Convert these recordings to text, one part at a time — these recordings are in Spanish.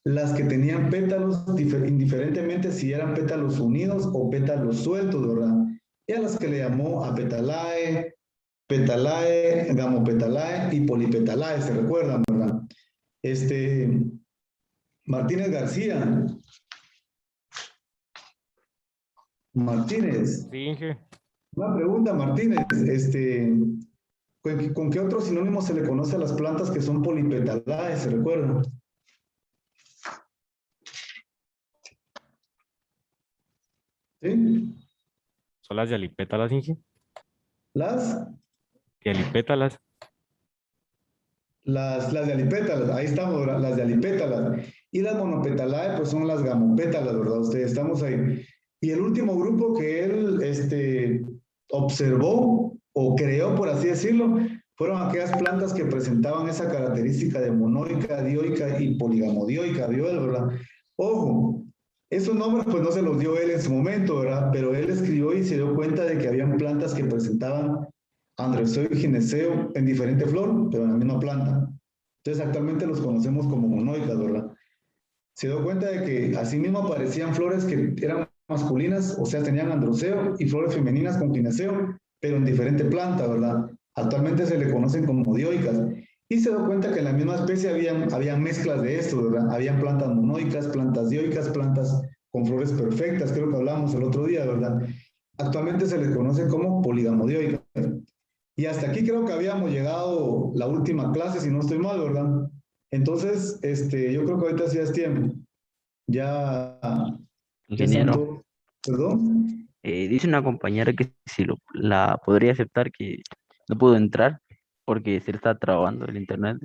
las que tenían pétalos, indiferentemente si eran pétalos unidos o pétalos sueltos, ¿verdad? Y a las que le llamó apetalae, petalae, gamopetalae y polipetalae, ¿se recuerdan, verdad? Martínez García. Martínez. Sí, Inge. Una pregunta, Martínez. ¿Con qué otro sinónimo se le conoce a las plantas que son polipetalae, se recuerdan? ¿Sí? ¿Son las dialipétalas, Inge? Las Dialipétalas. de alipétalas, ahí estamos, ¿verdad? Las de alipétalas. Y las monopetalae, pues son las gamopétalas, ¿verdad? Ustedes estamos ahí. Y el último grupo que él observó o creó, por así decirlo, fueron aquellas plantas que presentaban esa característica de monoica, dioica y poligamodioica, ¿vio él, verdad? Ojo, esos nombres pues no se los dio él en su momento, ¿verdad? Pero él escribió y se dio cuenta de que habían plantas que presentaban androceo y gineceo en diferente flor, pero en la misma planta. Entonces actualmente los conocemos como monoicas, ¿verdad? Se dio cuenta de que asimismo aparecían flores que eran masculinas, o sea, tenían androceo, y flores femeninas con gineceo, pero en diferente planta, ¿verdad? Actualmente se le conocen como dioicas. Y se dio cuenta que en la misma especie habían mezclas de esto, ¿verdad? Habían plantas monoicas, plantas dioicas, plantas con flores perfectas, creo que hablamos el otro día, ¿verdad? Actualmente se les conoce como poligamodioicas. Y hasta aquí creo que habíamos llegado la última clase, si no estoy mal, ¿verdad? Entonces, yo creo que ahorita sí es tiempo. Ya están Ingeniero, todos. ¿Perdón? dice una compañera que si la podría aceptar, que no pudo entrar porque se le está trabando el internet.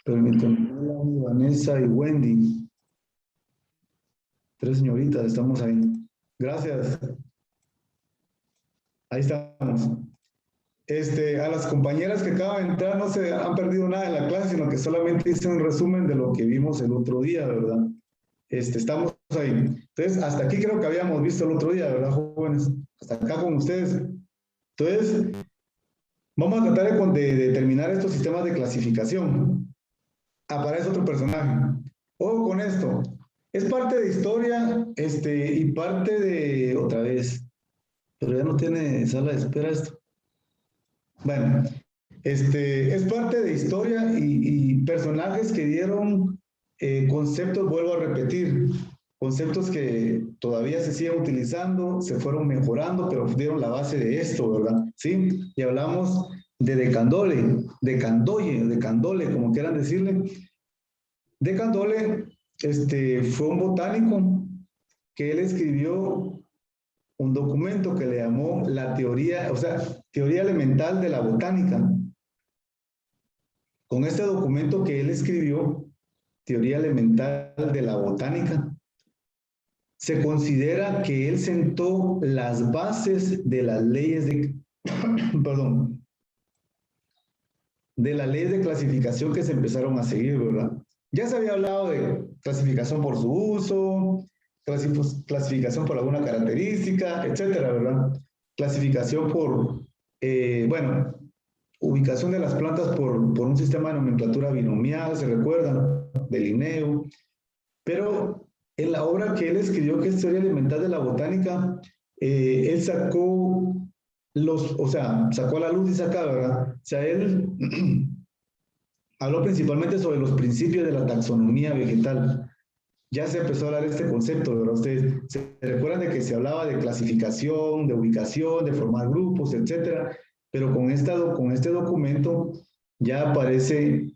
Permítanme. Melanie, Vanessa y Wendy. 3 señoritas, estamos ahí. Gracias. Ahí estamos. A las compañeras que acaban de entrar no se han perdido nada en la clase, sino que solamente hice un resumen de lo que vimos el otro día, ¿verdad? Estamos ahí. Entonces, hasta aquí creo que habíamos visto el otro día, ¿verdad, jóvenes? Hasta acá con ustedes. Entonces, vamos a tratar de terminar estos sistemas de clasificación. Aparece otro personaje. Ojo con esto. Es parte de historia, y parte de, otra vez, pero ya no tiene sala de espera esto. Bueno, es parte de historia y personajes que dieron conceptos, vuelvo a repetir, conceptos que todavía se siguen utilizando, se fueron mejorando, pero dieron la base de esto, ¿verdad? ¿Sí? Y hablamos de Candole, como quieran decirle. De Candole, fue un botánico que él escribió un documento que le llamó la teoría, o sea, teoría elemental de la botánica. Con este documento que él escribió, teoría elemental de la botánica, se considera que él sentó las bases de las leyes de, perdón, de las leyes de clasificación que se empezaron a seguir, ¿verdad? Ya se había hablado de clasificación por su uso, clasificación por alguna característica, etcétera, ¿verdad? Clasificación por, bueno, ubicación de las plantas por un sistema de nomenclatura binomial, ¿se recuerdan? De Linneo. Pero en la obra que él escribió, que es Teoría Elemental de la Botánica, él sacó sacó a la luz y saca, ¿verdad? O sea, él habló principalmente sobre los principios de la taxonomía vegetal. Ya se empezó a hablar de este concepto, ¿verdad? Ustedes se recuerdan de que se hablaba de clasificación, de ubicación, de formar grupos, etcétera, pero con este documento ya aparece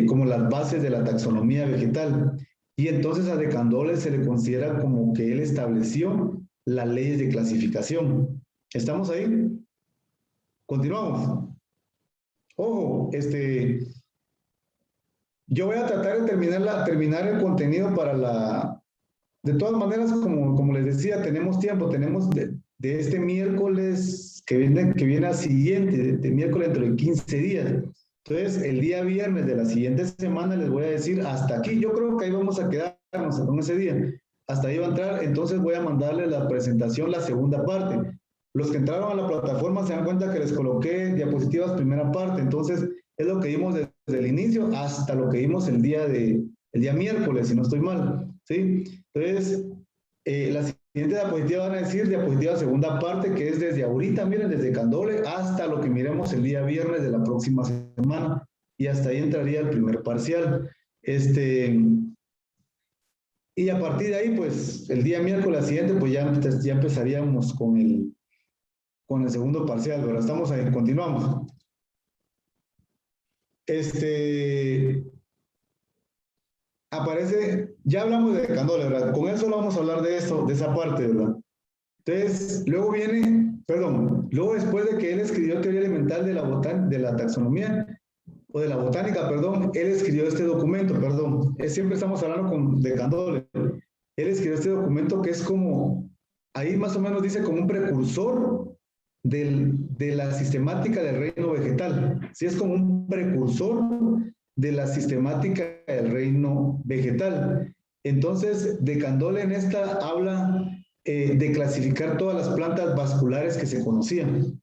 como las bases de la taxonomía vegetal. Y entonces a De Candolle se le considera como que él estableció las leyes de clasificación. ¿Estamos ahí? Continuamos. Ojo, yo voy a tratar de terminar el contenido para la... De todas maneras, como les decía, tenemos tiempo, tenemos de este miércoles que viene al siguiente, de miércoles dentro de 15 días. Entonces, el día viernes de la siguiente semana les voy a decir hasta aquí. Yo creo que ahí vamos a quedarnos con ese día. Hasta ahí va a entrar, entonces voy a mandarle la presentación, la segunda parte. Los que entraron a la plataforma se dan cuenta que les coloqué diapositivas primera parte, entonces es lo que vimos de el inicio hasta lo que vimos el día miércoles, si no estoy mal, ¿sí? Entonces, la siguiente diapositiva van a decir diapositiva segunda parte, que es desde ahorita, miren, desde Candomblé hasta lo que miremos el día viernes de la próxima semana, y hasta ahí entraría el primer parcial. Y a partir de ahí, pues, el día miércoles siguiente, pues ya empezaríamos con el segundo parcial, ¿verdad? Estamos ahí, continuamos. Aparece, ya hablamos de Candomblé, ¿verdad? Con eso vamos a hablar de eso, de esa parte, ¿verdad? Entonces, luego luego después de que él escribió teoría elemental de la taxonomía, o de la botánica, perdón, él escribió este documento, perdón, siempre estamos hablando de Candomblé. Él escribió este documento que es como, ahí más o menos dice como un precursor de la sistemática del reino vegetal. Sí, es como un precursor de la sistemática del reino vegetal. Entonces, de Candomblé en esta habla de clasificar todas las plantas vasculares que se conocían.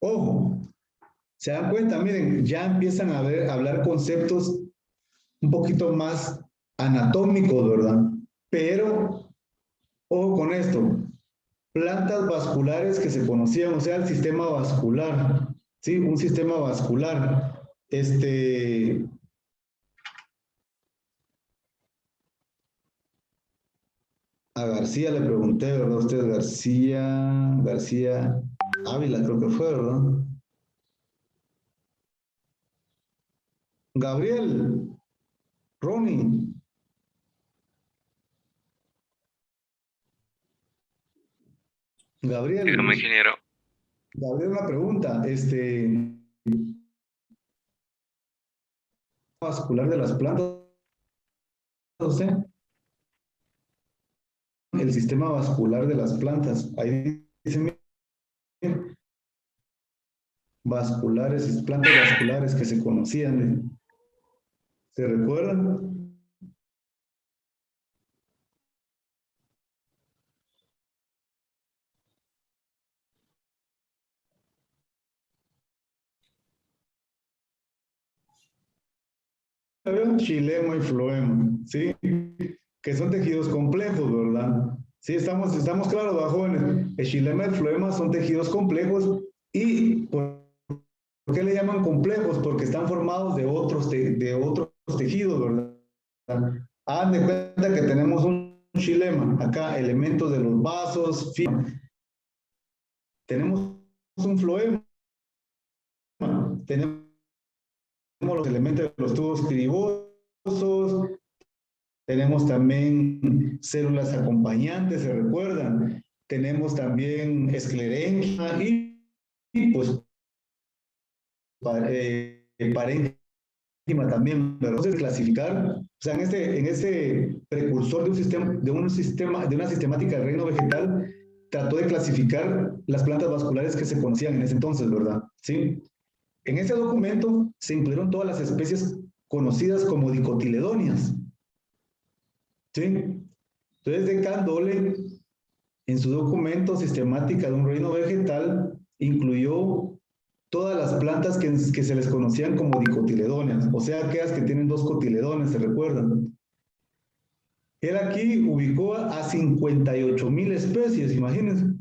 Ojo, se dan cuenta, miren, ya empiezan a hablar conceptos un poquito más anatómicos, ¿verdad? Pero, ojo con esto, plantas vasculares que se conocían, o sea, el sistema vascular, ¿sí? Un sistema vascular. A García le pregunté, ¿verdad? Usted, García Ávila, creo que fue, ¿verdad? Gabriel, Ronnie. Gabriel. Dígame, ingeniero. Gabriel, una pregunta. Vascular de las plantas, ¿usted? El sistema vascular de las plantas. Ahí dice, vasculares, plantas vasculares que se conocían. ¿Se recuerdan? Xilema y floema, ¿sí? Que son tejidos complejos, ¿verdad? Sí, estamos claros, jóvenes. El xilema y el floema son tejidos complejos. ¿Y por qué le llaman complejos? Porque están formados de otros tejidos, ¿verdad? Hagan de cuenta que tenemos un xilema, acá elementos de los vasos, tenemos un floema, tenemos los elementos de los tubos cribosos, tenemos también células acompañantes, ¿se recuerdan? Tenemos también esclerénquima y pues parénquima también, pero entonces clasificar, o sea, en ese precursor de una sistemática del reino vegetal, trató de clasificar las plantas vasculares que se conocían en ese entonces, ¿verdad? ¿Sí? En ese documento se incluyeron todas las especies conocidas como dicotiledóneas. ¿Sí? Entonces, de Candomblé, en su documento Sistemática de un reino vegetal, incluyó todas las plantas que se les conocían como dicotiledóneas, o sea, aquellas que tienen dos cotiledones, ¿se recuerdan? Él aquí ubicó a 58,000 especies, imagínense,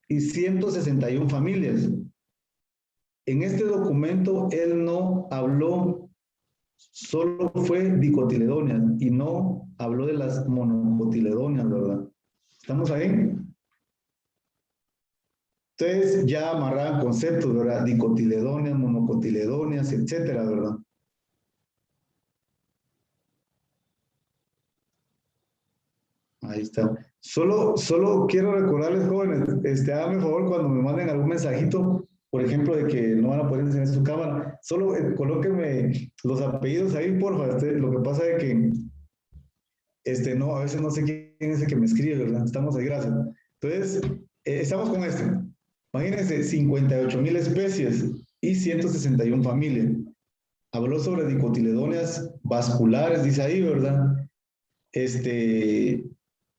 y 161 familias. En este documento él no habló, solo fue dicotiledóneas y no habló de las monocotiledóneas, ¿verdad? ¿Estamos ahí? Entonces ya amarraban conceptos, ¿verdad? Dicotiledóneas, monocotiledóneas, etcétera, ¿verdad? Ahí está. Solo quiero recordarles, jóvenes, háganme favor cuando me manden algún mensajito, por ejemplo, de que no van a poder enseñar su cámara, solo colóquenme los apellidos ahí, porfa. Lo que pasa es que, no, a veces no sé quién es el que me escribe, ¿verdad? Estamos ahí, gracias. Entonces, estamos con esto. Imagínense, 58,000 especies y 161 familias. Habló sobre dicotiledóneas vasculares, dice ahí, ¿verdad?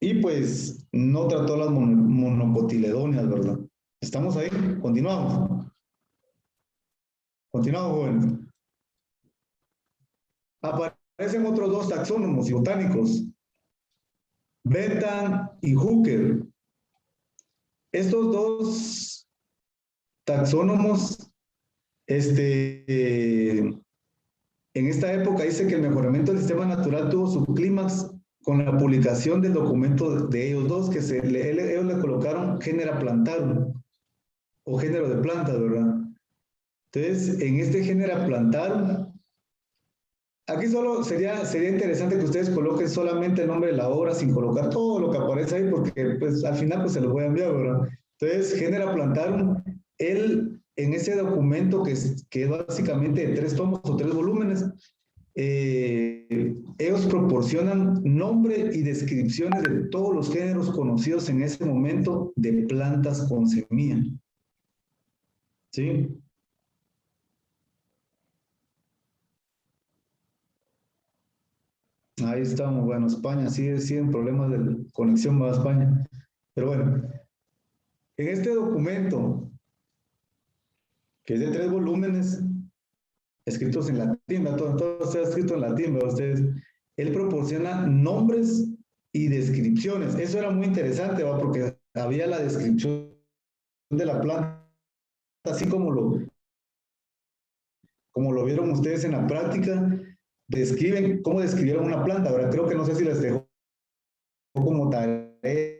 Y pues no trató las monocotiledóneas, ¿verdad? ¿Estamos ahí? Continuamos. Continuamos, jóvenes. Aparecen otros dos taxónomos y botánicos, Bentham y Hooker. Estos dos taxónomos, en esta época dice que el mejoramiento del sistema natural tuvo su clímax con la publicación del documento de ellos dos, que ellos le colocaron Genera Plantarum, o género de plantas, ¿verdad? Entonces, en este Genera Plantarum, aquí solo sería interesante que ustedes coloquen solamente el nombre de la obra sin colocar todo lo que aparece ahí, porque pues al final pues se los voy a enviar, ¿verdad? Entonces, Genera Plantarum, él en ese documento que es básicamente de 3 tomos o 3 volúmenes, ellos proporcionan nombre y descripciones de todos los géneros conocidos en ese momento de plantas con semilla. ¿Sí? Ahí estamos. Bueno, España siguen problemas de conexión a España. Pero bueno, en este documento, que es de 3 volúmenes, escritos en latín, todo está escrito en latín, ¿verdad? Ustedes, él proporciona nombres y descripciones. Eso era muy interesante, ¿verdad? Porque había la descripción de la planta, así como lo vieron ustedes en la práctica, describen cómo describieron una planta, ¿verdad? Creo que no sé si les dejó como tarea,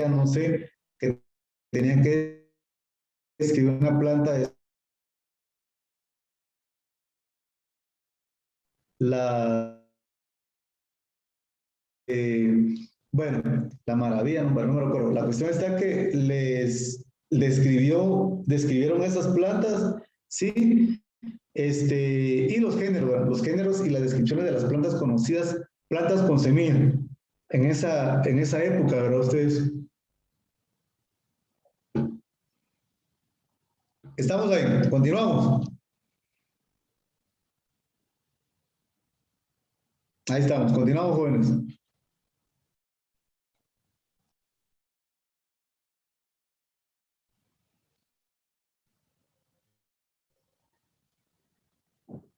no sé, que tenían que describir una planta de la bueno, la maravilla, no me recuerdo. La cuestión está que les describieron esas plantas, sí, y los géneros, ¿verdad? Los géneros y las descripciones de las plantas conocidas, plantas con semilla, en esa época, ¿verdad? Ustedes. Estamos ahí, continuamos. Ahí estamos, continuamos, jóvenes.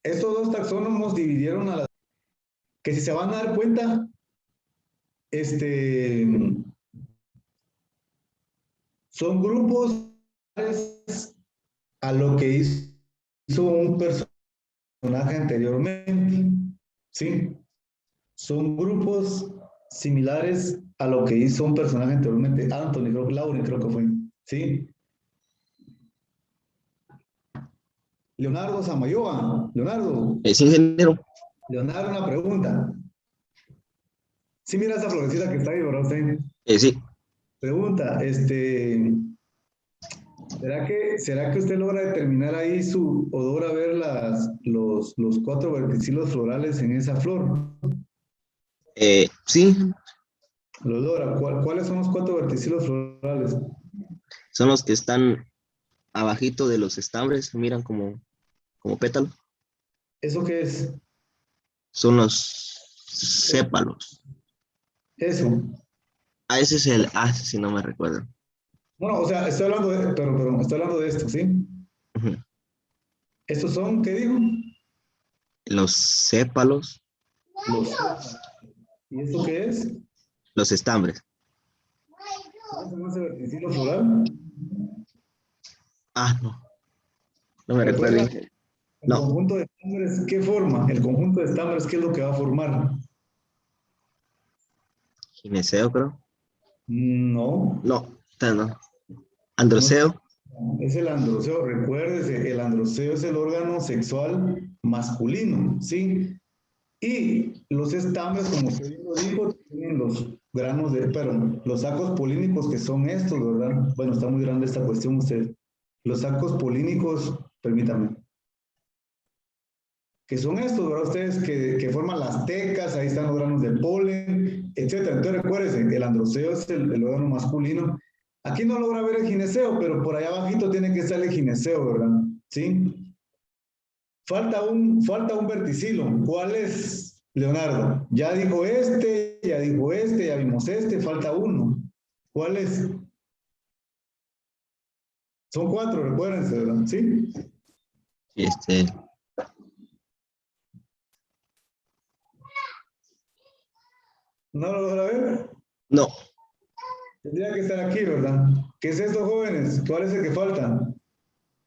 Estos dos taxónomos dividieron a las que, si se van a dar cuenta, son grupos a lo que hizo un personaje anteriormente, ¿sí? Son grupos similares a lo que hizo un personaje anteriormente, Anthony, creo que Lauren, creo que fue, ¿sí? Leonardo Samayoa, Leonardo. Es ingeniero. Leonardo, una pregunta. Sí, mira esa florecita que está ahí, ¿verdad usted? Sí. Pregunta, ¿será que usted logra determinar ahí su odor a ver los 4 verticilos florales en esa flor? Sí, Lo logra. ¿Cuáles son los 4 verticilos florales? son los que están abajito de los estambres, miran como pétalo. ¿Eso qué es? Son los sépalos. Eso. Ese es el si no me recuerdo. No, o sea, estoy hablando de, pero estoy hablando de esto, ¿sí? Uh-huh. ¿Estos son, qué digo? Los sépalos. ¿Y esto qué es? Los estambres. ¿Cómo se llama ese verticilo floral? No me recuerdo. El conjunto de estambres, ¿qué forma? El conjunto de estambres, ¿qué es lo que va a formar? Gineceo, creo. No. No. Androceo. No, es el androceo. Recuérdese, el androceo es el órgano sexual masculino, ¿sí? Y los estambres, como usted lo dijo, tienen los granos los sacos polínicos, que son estos, ¿verdad? Bueno, está muy grande esta cuestión usted. Los sacos polínicos, permítame, que son estos, ¿verdad? Ustedes que forman las tecas, ahí están los granos de polen, etcétera. Entonces recuérdense, el androceo es el órgano masculino. Aquí no logra ver el gineceo, pero por allá abajito tiene que estar el gineceo, ¿verdad? ¿Sí? Falta un verticilo. ¿Cuál es, Leonardo? Ya dijo ya vimos falta uno. ¿Cuál es? Son 4, recuérdense, ¿verdad? ¿Sí? Sí, ¿No lo logra ver? no, Tendría que estar aquí, ¿verdad? ¿Qué es esto, jóvenes? ¿Cuál es el que falta?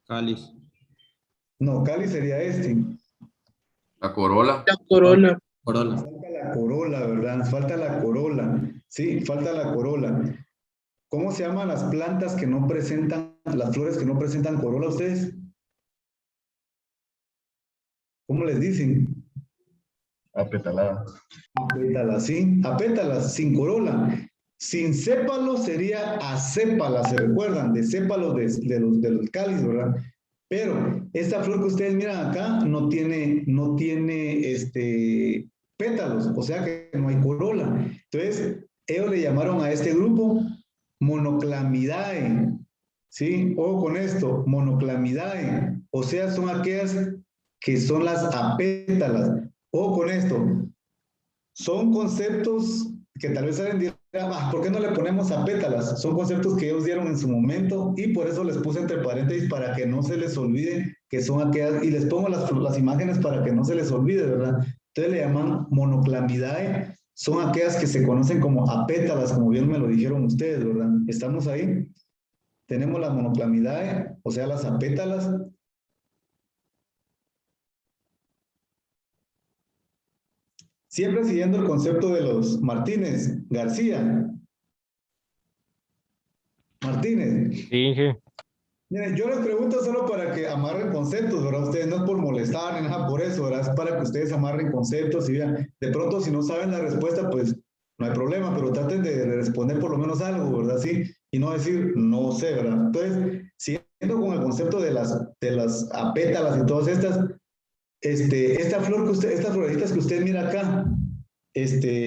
Cáliz. No, Cali sería este. La corola. La corola. Corola. Falta la corola, ¿verdad? Falta la corola. Sí, falta la corola. ¿Cómo se llaman las plantas que no presentan, las flores que no presentan corola ustedes? ¿Cómo les dicen? Apetalada. Apétalas, sí. Apétalas, sin corola. Sin sépalos sería acépalas, ¿se recuerdan? De sépalos del cáliz, ¿verdad? Pero esta flor que ustedes miran acá no tiene pétalos, o sea que no hay corola. Entonces, ellos le llamaron a este grupo monoclamidae, ¿sí? Ojo con esto, monoclamidae, o sea, son aquellas que son las apétalas. Ojo con esto, son conceptos que tal vez alguien dirá, ¿por qué no le ponemos a pétalas? Son conceptos que ellos dieron en su momento y por eso les puse entre paréntesis para que no se les olvide que son aquellas, y les pongo las imágenes para que no se les olvide, ¿verdad? Entonces le llaman monoclamidae, son aquellas que se conocen como apétalas, como bien me lo dijeron ustedes, ¿verdad? ¿Estamos ahí? Tenemos las monoclamidae, o sea, las apétalas. Siempre siguiendo el concepto de los Martínez, García. Martínez. Sí, Inge. Miren, yo les pregunto solo para que amarren conceptos, ¿verdad? Ustedes no es por molestar ni nada por eso, ¿verdad? Es para que ustedes amarren conceptos y vean. De pronto, si no saben la respuesta, pues no hay problema, pero traten de responder por lo menos algo, ¿verdad? Sí, y no decir no sé, ¿verdad? Entonces, siguiendo con el concepto de las apétalas y todas estas, esta flor que usted, estas florecitas que usted mira acá,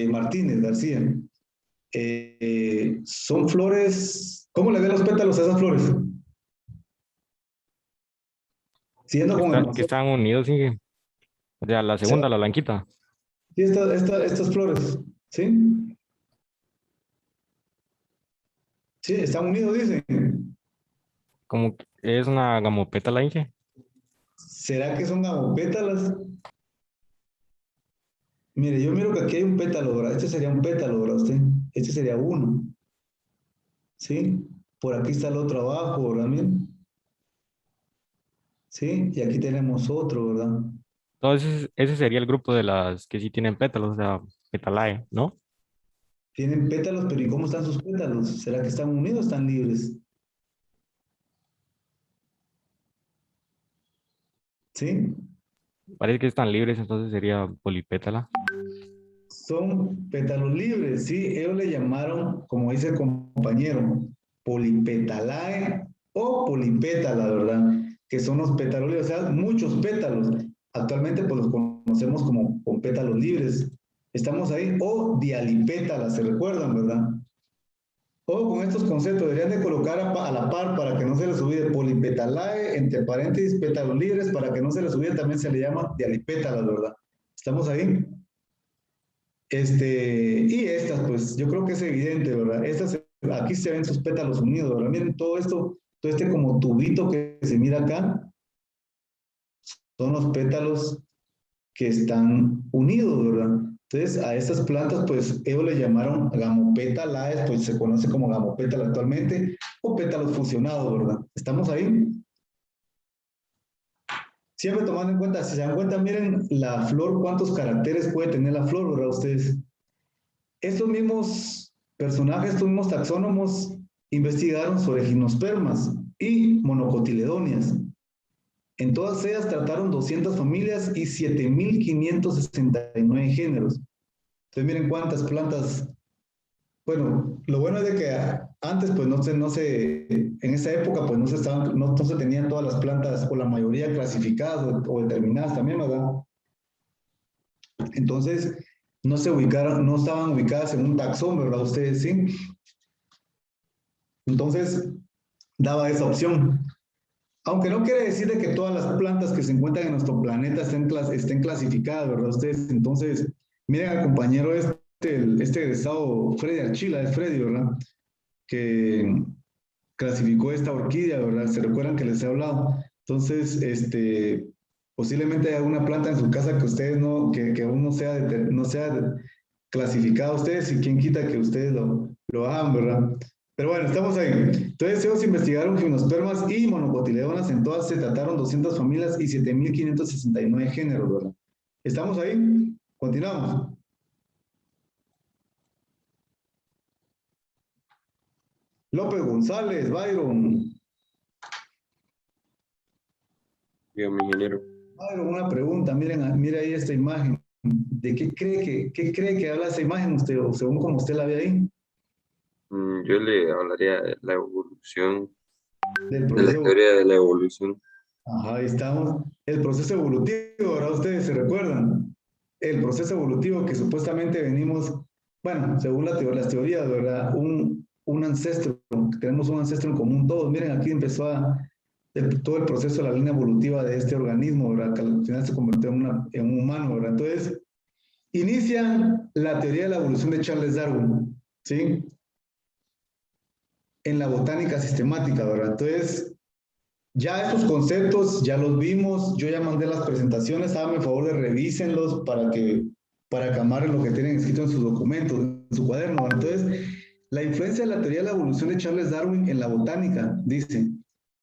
Martínez, García, son flores, ¿cómo le ven los pétalos a esas flores? Siguiendo con el Que concepto, están unidos, Inge. O sea, la segunda, la blanquita. sí, estas flores, ¿sí? Sí, están unidos, dicen. Como que es una gamopétala, Inge. ¿Será que son gamopétalas? Mire, yo miro que aquí hay un pétalo, ¿verdad? Este sería un pétalo, ¿verdad usted? Este sería uno, ¿sí? Por aquí está el otro abajo, ¿verdad? Miren. ¿Sí? Y aquí tenemos otro, ¿verdad? Entonces, ese sería el grupo de las que sí tienen pétalos, o sea, petalae, ¿no? Tienen pétalos, pero ¿y cómo están sus pétalos? ¿Será que están unidos o están libres? ¿Sí? Parece que están libres, entonces sería polipétala. Son pétalos libres, ¿sí? Ellos le llamaron, como dice el compañero, polipetalae o polipétala, ¿verdad? Que son los pétalos libres, o sea, muchos pétalos. Actualmente pues los conocemos como con pétalos libres. Estamos ahí, o dialipétala, ¿se recuerdan, verdad? O con estos conceptos deberían de colocar a la par para que no se les olvide polipetalae, entre paréntesis, pétalos libres, para que no se les olvide, también se le llama dialipétalas, ¿verdad? ¿Estamos ahí? Y estas, pues yo creo que es evidente, ¿verdad? Estas, aquí se ven sus pétalos unidos, ¿verdad? Miren todo esto, todo este como tubito que se mira acá, son los pétalos que están unidos, ¿verdad? Entonces, a estas plantas, pues ellos le llamaron gamopétalaes, pues se conoce como gamopétala actualmente, o pétalos fusionados, ¿verdad? ¿Estamos ahí? Siempre tomando en cuenta, si se dan cuenta, miren la flor, cuántos caracteres puede tener la flor, ¿verdad? Ustedes. Estos mismos personajes, estos mismos taxónomos investigaron sobre gimnospermas y monocotiledonias. En todas ellas trataron 200 familias y 7.569 géneros. Entonces miren cuántas plantas. Bueno, lo bueno es de que antes pues en esa época pues no se tenían todas las plantas o la mayoría clasificadas o determinadas también, ¿verdad? Entonces, no estaban ubicadas en un taxón, ¿verdad? Ustedes sí. Entonces, daba esa opción. Aunque no quiere decir de que todas las plantas que se encuentran en nuestro planeta estén clasificadas, ¿verdad? Ustedes, entonces, miren al compañero el egresado Freddy Archila, es Freddy, ¿verdad? Que clasificó esta orquídea, ¿verdad? ¿Se recuerdan que les he hablado? Entonces, posiblemente hay alguna planta en su casa que ustedes no, que aún no sea clasificada a ustedes, y quién quita que ustedes lo hagan, ¿verdad? Pero bueno, estamos ahí. Entonces, ellos investigaron gimnospermas y monocotiledonas. En todas se trataron 200 familias y 7.569 géneros, ¿verdad? ¿Estamos ahí? Continuamos. López González, Byron. Dígame, ingeniero. Byron, una pregunta. Mire ahí esta imagen. ¿De qué cree que habla esa imagen usted, o según como usted la ve ahí? Yo le hablaría de la evolución, Del de la proceso. teoría de la evolución. Ajá, ahí estamos. El proceso evolutivo, ¿verdad? Ustedes se recuerdan. El proceso evolutivo que supuestamente venimos, bueno, según las teorías, ¿verdad? Un ancestro, tenemos un ancestro en común todos. Miren, aquí empezó todo el proceso de la línea evolutiva de este organismo, ¿verdad? Que al final se convirtió en un humano, ¿verdad? Entonces, inicia la teoría de la evolución de Charles Darwin, ¿sí? En la botánica sistemática, ¿verdad? Entonces, ya estos conceptos ya los vimos, yo ya mandé las presentaciones, háganme el favor de revísenlos para que amarren lo que tienen escrito en sus documentos, en su cuaderno. Entonces, la influencia de la teoría de la evolución de Charles Darwin en la botánica, dice,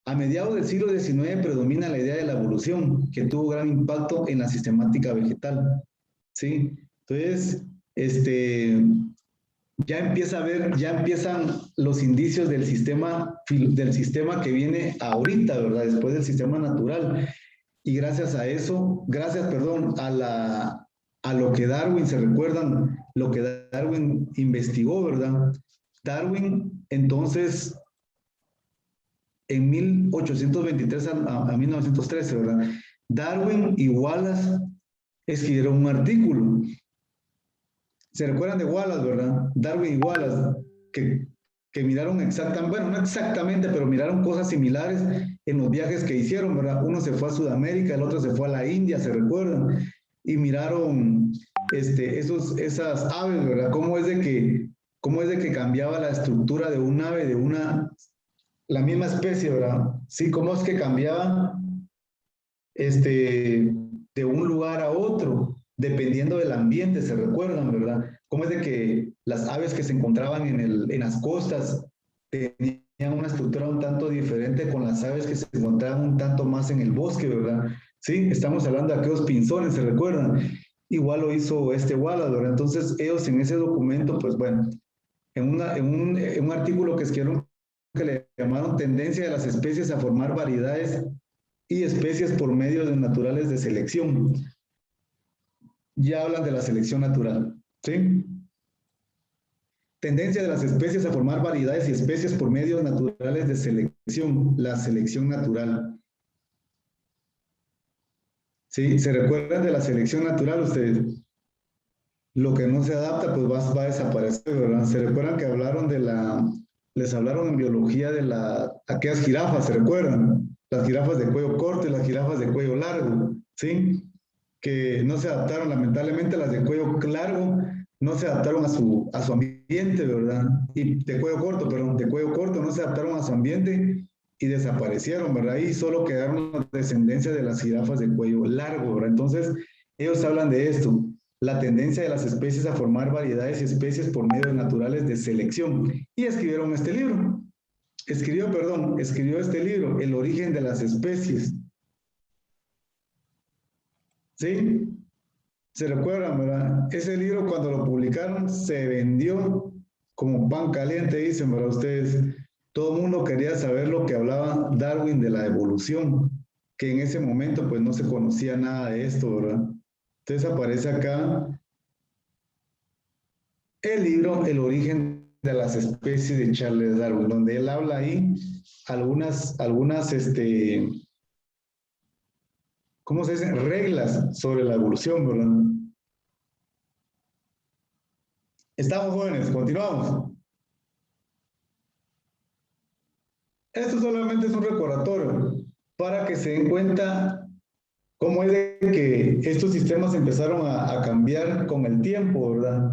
a mediados del siglo XIX predomina la idea de la evolución, que tuvo gran impacto en la sistemática vegetal, ¿sí? Entonces, ya empiezan los indicios del sistema que viene ahorita, ¿verdad? Después del sistema natural. Y gracias a eso, a lo que Darwin, ¿se recuerdan? Lo que Darwin investigó, ¿verdad? Darwin, entonces, en 1823 a 1913, ¿verdad? Darwin y Wallace escribieron un artículo. ¿Se recuerdan de Wallace, verdad? Darwin y Wallace, que miraron bueno, no exactamente, pero miraron cosas similares en los viajes que hicieron, ¿verdad? Uno se fue a Sudamérica, el otro se fue a la India, ¿se recuerdan? Y miraron esas aves, ¿verdad? ¿Cómo es de que cambiaba la estructura de un ave, la misma especie, ¿verdad? Sí, cómo es que cambiaba de un lugar a otro, dependiendo del ambiente, se recuerdan, ¿verdad? Cómo es de que las aves que se encontraban en las costas tenían una estructura un tanto diferente con las aves que se encontraban un tanto más en el bosque, ¿verdad? Sí, estamos hablando de aquellos pinzones, ¿se recuerdan? Igual lo hizo Wallace, ¿verdad? Entonces ellos en ese documento, pues bueno, en un artículo que escribieron que le llamaron Tendencia de las especies a formar variedades y especies por medios naturales de selección. Ya hablan de la selección natural, ¿sí? Tendencia de las especies a formar variedades y especies por medios naturales de selección, la selección natural. ¿Sí? ¿Se recuerdan de la selección natural ustedes? Lo que no se adapta, pues va a desaparecer, ¿verdad? ¿Se recuerdan que les hablaron en biología de aquellas jirafas, ¿se recuerdan? Las jirafas de cuello corto y las jirafas de cuello largo, ¿sí? Que no se adaptaron, lamentablemente las de cuello largo no se adaptaron a su ambiente, ¿verdad? Y de cuello corto, perdón, de cuello corto no se adaptaron a su ambiente y desaparecieron, ¿verdad? Y solo quedaron la descendencia de las jirafas de cuello largo, ¿verdad? Entonces, ellos hablan de esto, la tendencia de las especies a formar variedades y especies por medios naturales de selección. Y escribieron este libro. Escribió este libro, El origen de las especies. ¿Sí? ¿Se recuerdan, verdad? Ese libro cuando lo publicaron se vendió como pan caliente, dicen, para ustedes. Todo el mundo quería saber lo que hablaba Darwin de la evolución, que en ese momento pues no se conocía nada de esto, ¿verdad? Entonces aparece acá el libro El origen de las especies de Charles Darwin, donde él habla ahí algunas ¿cómo se dice? Reglas sobre la evolución, ¿verdad? Estamos jóvenes, continuamos. Esto solamente es un recordatorio para que se den cuenta cómo es de que estos sistemas empezaron a cambiar con el tiempo, ¿verdad?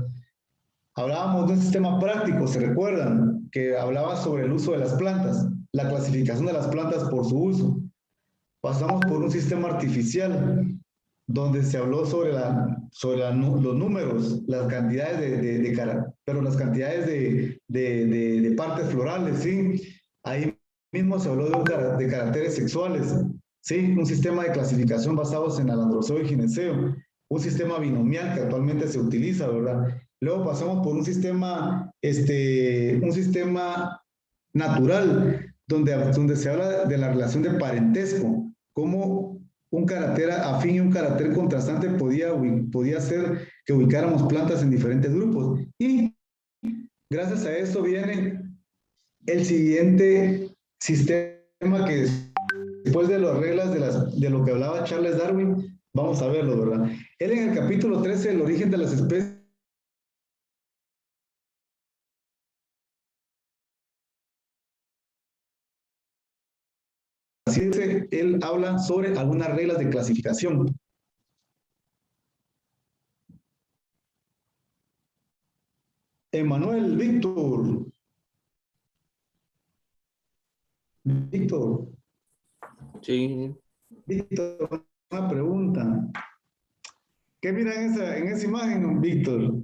Hablábamos de un sistema práctico, ¿se recuerdan? Que hablaba sobre el uso de las plantas, la clasificación de las plantas por su uso. pasamos por un sistema artificial, donde se habló sobre, los números, las cantidades pero las cantidades de partes florales, ¿sí? Ahí mismo se habló de caracteres sexuales, ¿sí? Un sistema de clasificación basados en el androceo y gineceo, un sistema binomial que actualmente se utiliza, ¿verdad? Luego pasamos por un sistema natural, donde se habla de la relación de parentesco, cómo un carácter afín y un carácter contrastante podía hacer que ubicáramos plantas en diferentes grupos. Y gracias a esto viene el siguiente sistema que después de las reglas de lo que hablaba Charles Darwin, vamos a verlo, ¿verdad? Él en el capítulo 13, el origen de las especies, él habla sobre algunas reglas de clasificación. Emanuel, Víctor, Sí, Víctor, una pregunta. ¿Qué mira en esa imagen, Víctor?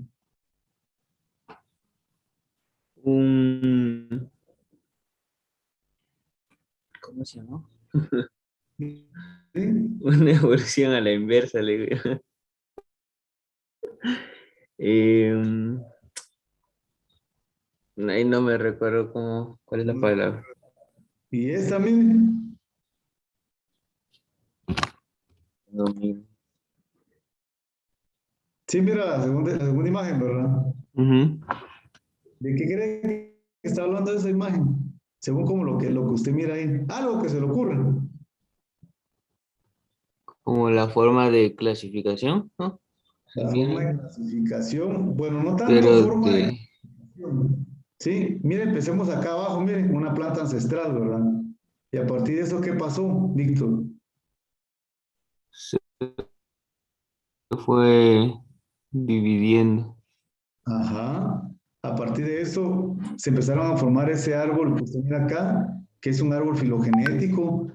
¿Cómo se llama? ¿Sí? Una evolución a la inversa, le digo. Ahí no me recuerdo cuál es la palabra. Y esta, miren. No, mira. Sí, mira la segunda imagen, ¿verdad? Ujú. ¿De qué cree que está hablando de esa imagen? Según como lo que usted mira ahí. Algo que se le ocurre. Como la forma de clasificación, ¿no? La Se forma mira, de clasificación. Bueno, no tanto pero forma de clasificación. Sí, miren, empecemos acá abajo, miren, una planta ancestral, ¿verdad? Y a partir de eso, ¿qué pasó, Víctor? se fue dividiendo. Ajá. A partir de eso se empezaron a formar ese árbol que usted mira acá, que es un árbol filogenético,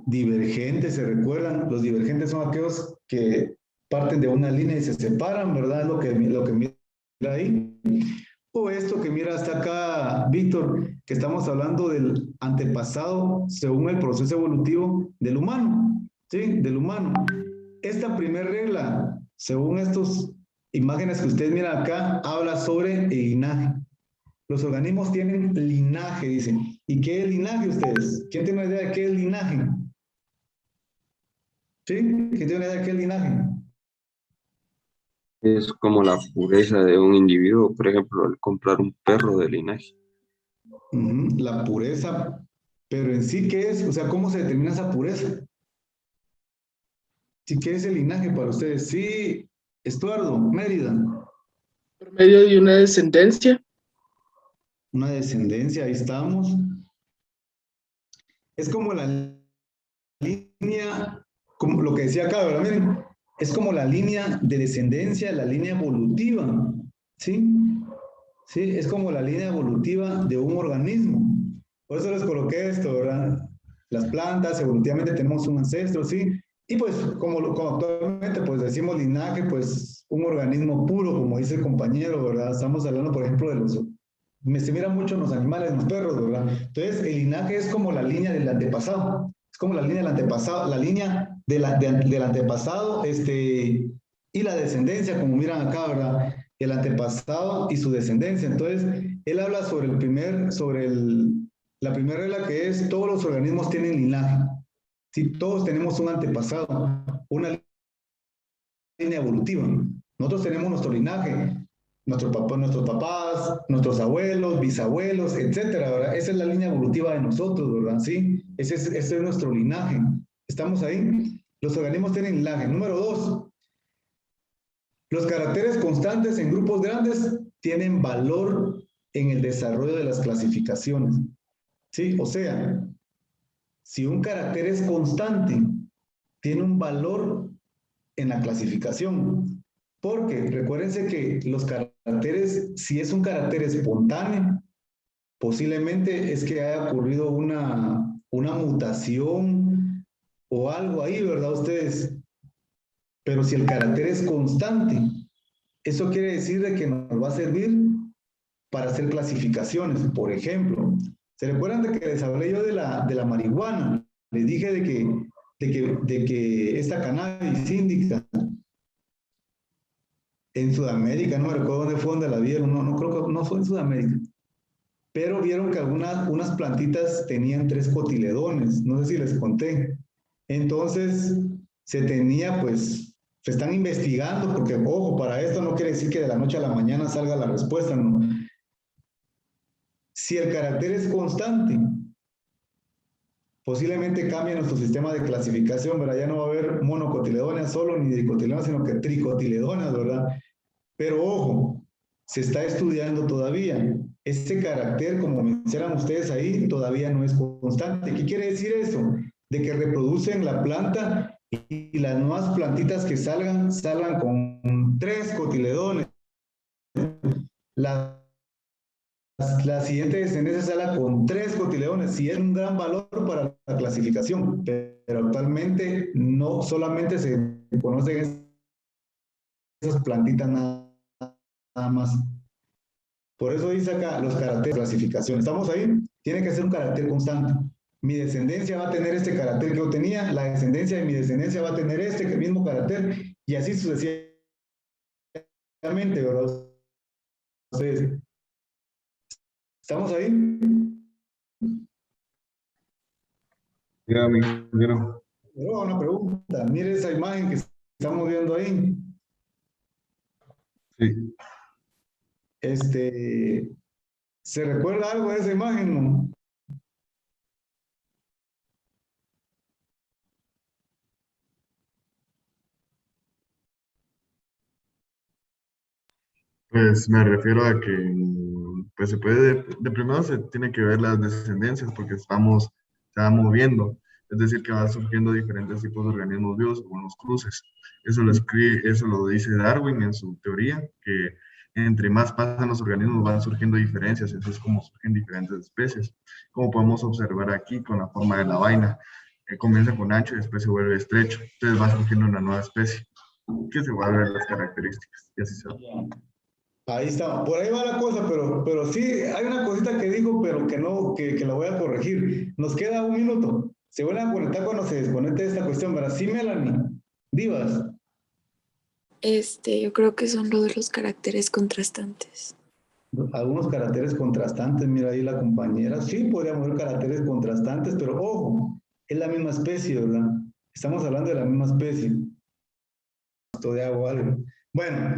divergente, ¿se recuerdan? Los divergentes son aquellos que parten de una línea y se separan, ¿verdad? Es lo que mira ahí. O esto que mira hasta acá, Víctor, que estamos hablando del antepasado según el proceso evolutivo del humano, ¿sí? Del humano. Esta primera regla, según estas imágenes que ustedes miran acá, habla sobre el linaje. Los organismos tienen linaje, dicen. ¿Y qué es linaje ustedes? ¿Quién tiene una idea de qué es linaje? ¿Sí? ¿Quién tiene una idea de qué es linaje? es como la pureza de un individuo, por ejemplo, al comprar un perro de linaje. La pureza, pero en sí, ¿qué es? O sea, ¿cómo se determina esa pureza? ¿Sí, qué es el linaje para ustedes? Sí, Estuardo, Mérida. Por medio de una descendencia. Una descendencia, ahí estamos. Es como la línea, como lo que decía acá, ¿verdad? Miren, es como la línea de descendencia, la línea evolutiva, ¿sí? Sí, es como la línea evolutiva de un organismo. Por eso les coloqué esto, ¿verdad? Las plantas, evolutivamente tenemos un ancestro, ¿sí? Y pues, como actualmente, pues decimos linaje, pues un organismo puro, como dice el compañero, ¿verdad? Estamos hablando, por ejemplo, se mira mucho en los animales, en los perros, ¿verdad? Entonces, el linaje es como la línea del antepasado, es como la línea del antepasado, la línea del antepasado, y la descendencia, como miran acá, ¿verdad? El antepasado y su descendencia. Entonces, él habla sobre la primera regla, que es todos los organismos tienen linaje. Sí, todos tenemos un antepasado, una línea evolutiva. Nosotros tenemos nuestro linaje, nuestros papás, nuestros abuelos, bisabuelos, etcétera, ¿verdad? Esa es la línea evolutiva de nosotros, ¿verdad? Sí, ese es nuestro linaje. ¿Estamos ahí? Los organismos tienen linaje. Número 2, los caracteres constantes en grupos grandes tienen valor en el desarrollo de las clasificaciones. ¿Sí? O sea, si un carácter es constante, tiene un valor en la clasificación. Porque recuérdense que los caracteres, si es un carácter espontáneo, posiblemente es que haya ocurrido una mutación o algo ahí, ¿verdad ustedes? Pero si el carácter es constante, eso quiere decir de que nos va a servir para hacer clasificaciones. Por ejemplo, ¿se recuerdan de que les hablé yo de la marihuana? Les dije de que esta cannabis índica en Sudamérica, no me recuerdo dónde fue donde la vieron, no creo que no fue en Sudamérica, pero vieron que unas plantitas tenían 3 cotiledones, no sé si les conté. Entonces, se tenía, pues, se están investigando, porque, ojo, para esto no quiere decir que de la noche a la mañana salga la respuesta, no. Si el carácter es constante, posiblemente cambie nuestro sistema de clasificación, ¿verdad? Ya no va a haber monocotiledonas solo, ni dicotiledonas, sino que tricotiledonas, ¿verdad? Pero ojo, se está estudiando todavía. Ese carácter, como mencionan ustedes ahí, todavía no es constante. ¿Qué quiere decir eso? De que reproducen la planta y las nuevas plantitas que salgan con 3 cotiledones. La siguiente descendencia sale con 3 cotiledones, sí es un gran valor para la clasificación, pero actualmente no solamente se conocen esas plantitas nada más. Por eso dice acá los caracteres de clasificación. ¿Estamos ahí? Tiene que ser un carácter constante. Mi descendencia va a tener este carácter que yo tenía, la descendencia de mi descendencia va a tener este mismo carácter, y así sucesivamente, ¿verdad? Entonces, ¿estamos ahí? Ya, mi compañero. Pero una pregunta, mire esa imagen que estamos viendo ahí. Sí. ¿Se recuerda algo de esa imagen, no? Pues me refiero a que pues se puede, de primero se tiene que ver las descendencias porque se va moviendo, es decir, que van surgiendo diferentes tipos de organismos vivos según los cruces. Eso lo dice Darwin en su teoría, que entre más pasan los organismos van surgiendo diferencias, eso es como surgen diferentes especies, como podemos observar aquí con la forma de la vaina, que comienza con ancho y después se vuelve estrecho, entonces va surgiendo una nueva especie, que se va a ver las características, y así se va. Ahí está, por ahí va la cosa, pero sí, hay una cosita que dijo, pero que no, que la voy a corregir. Nos queda 1 minuto. Se vuelven a conectar cuando se desconecte esta cuestión, ¿verdad? Sí, Melanie. Divas. Yo creo que son lo de los caracteres contrastantes. Algunos caracteres contrastantes, mira ahí la compañera. Sí, podríamos ver caracteres contrastantes, pero ojo, es la misma especie, ¿verdad? Estamos hablando de la misma especie. Esto de agua, algo. Bueno,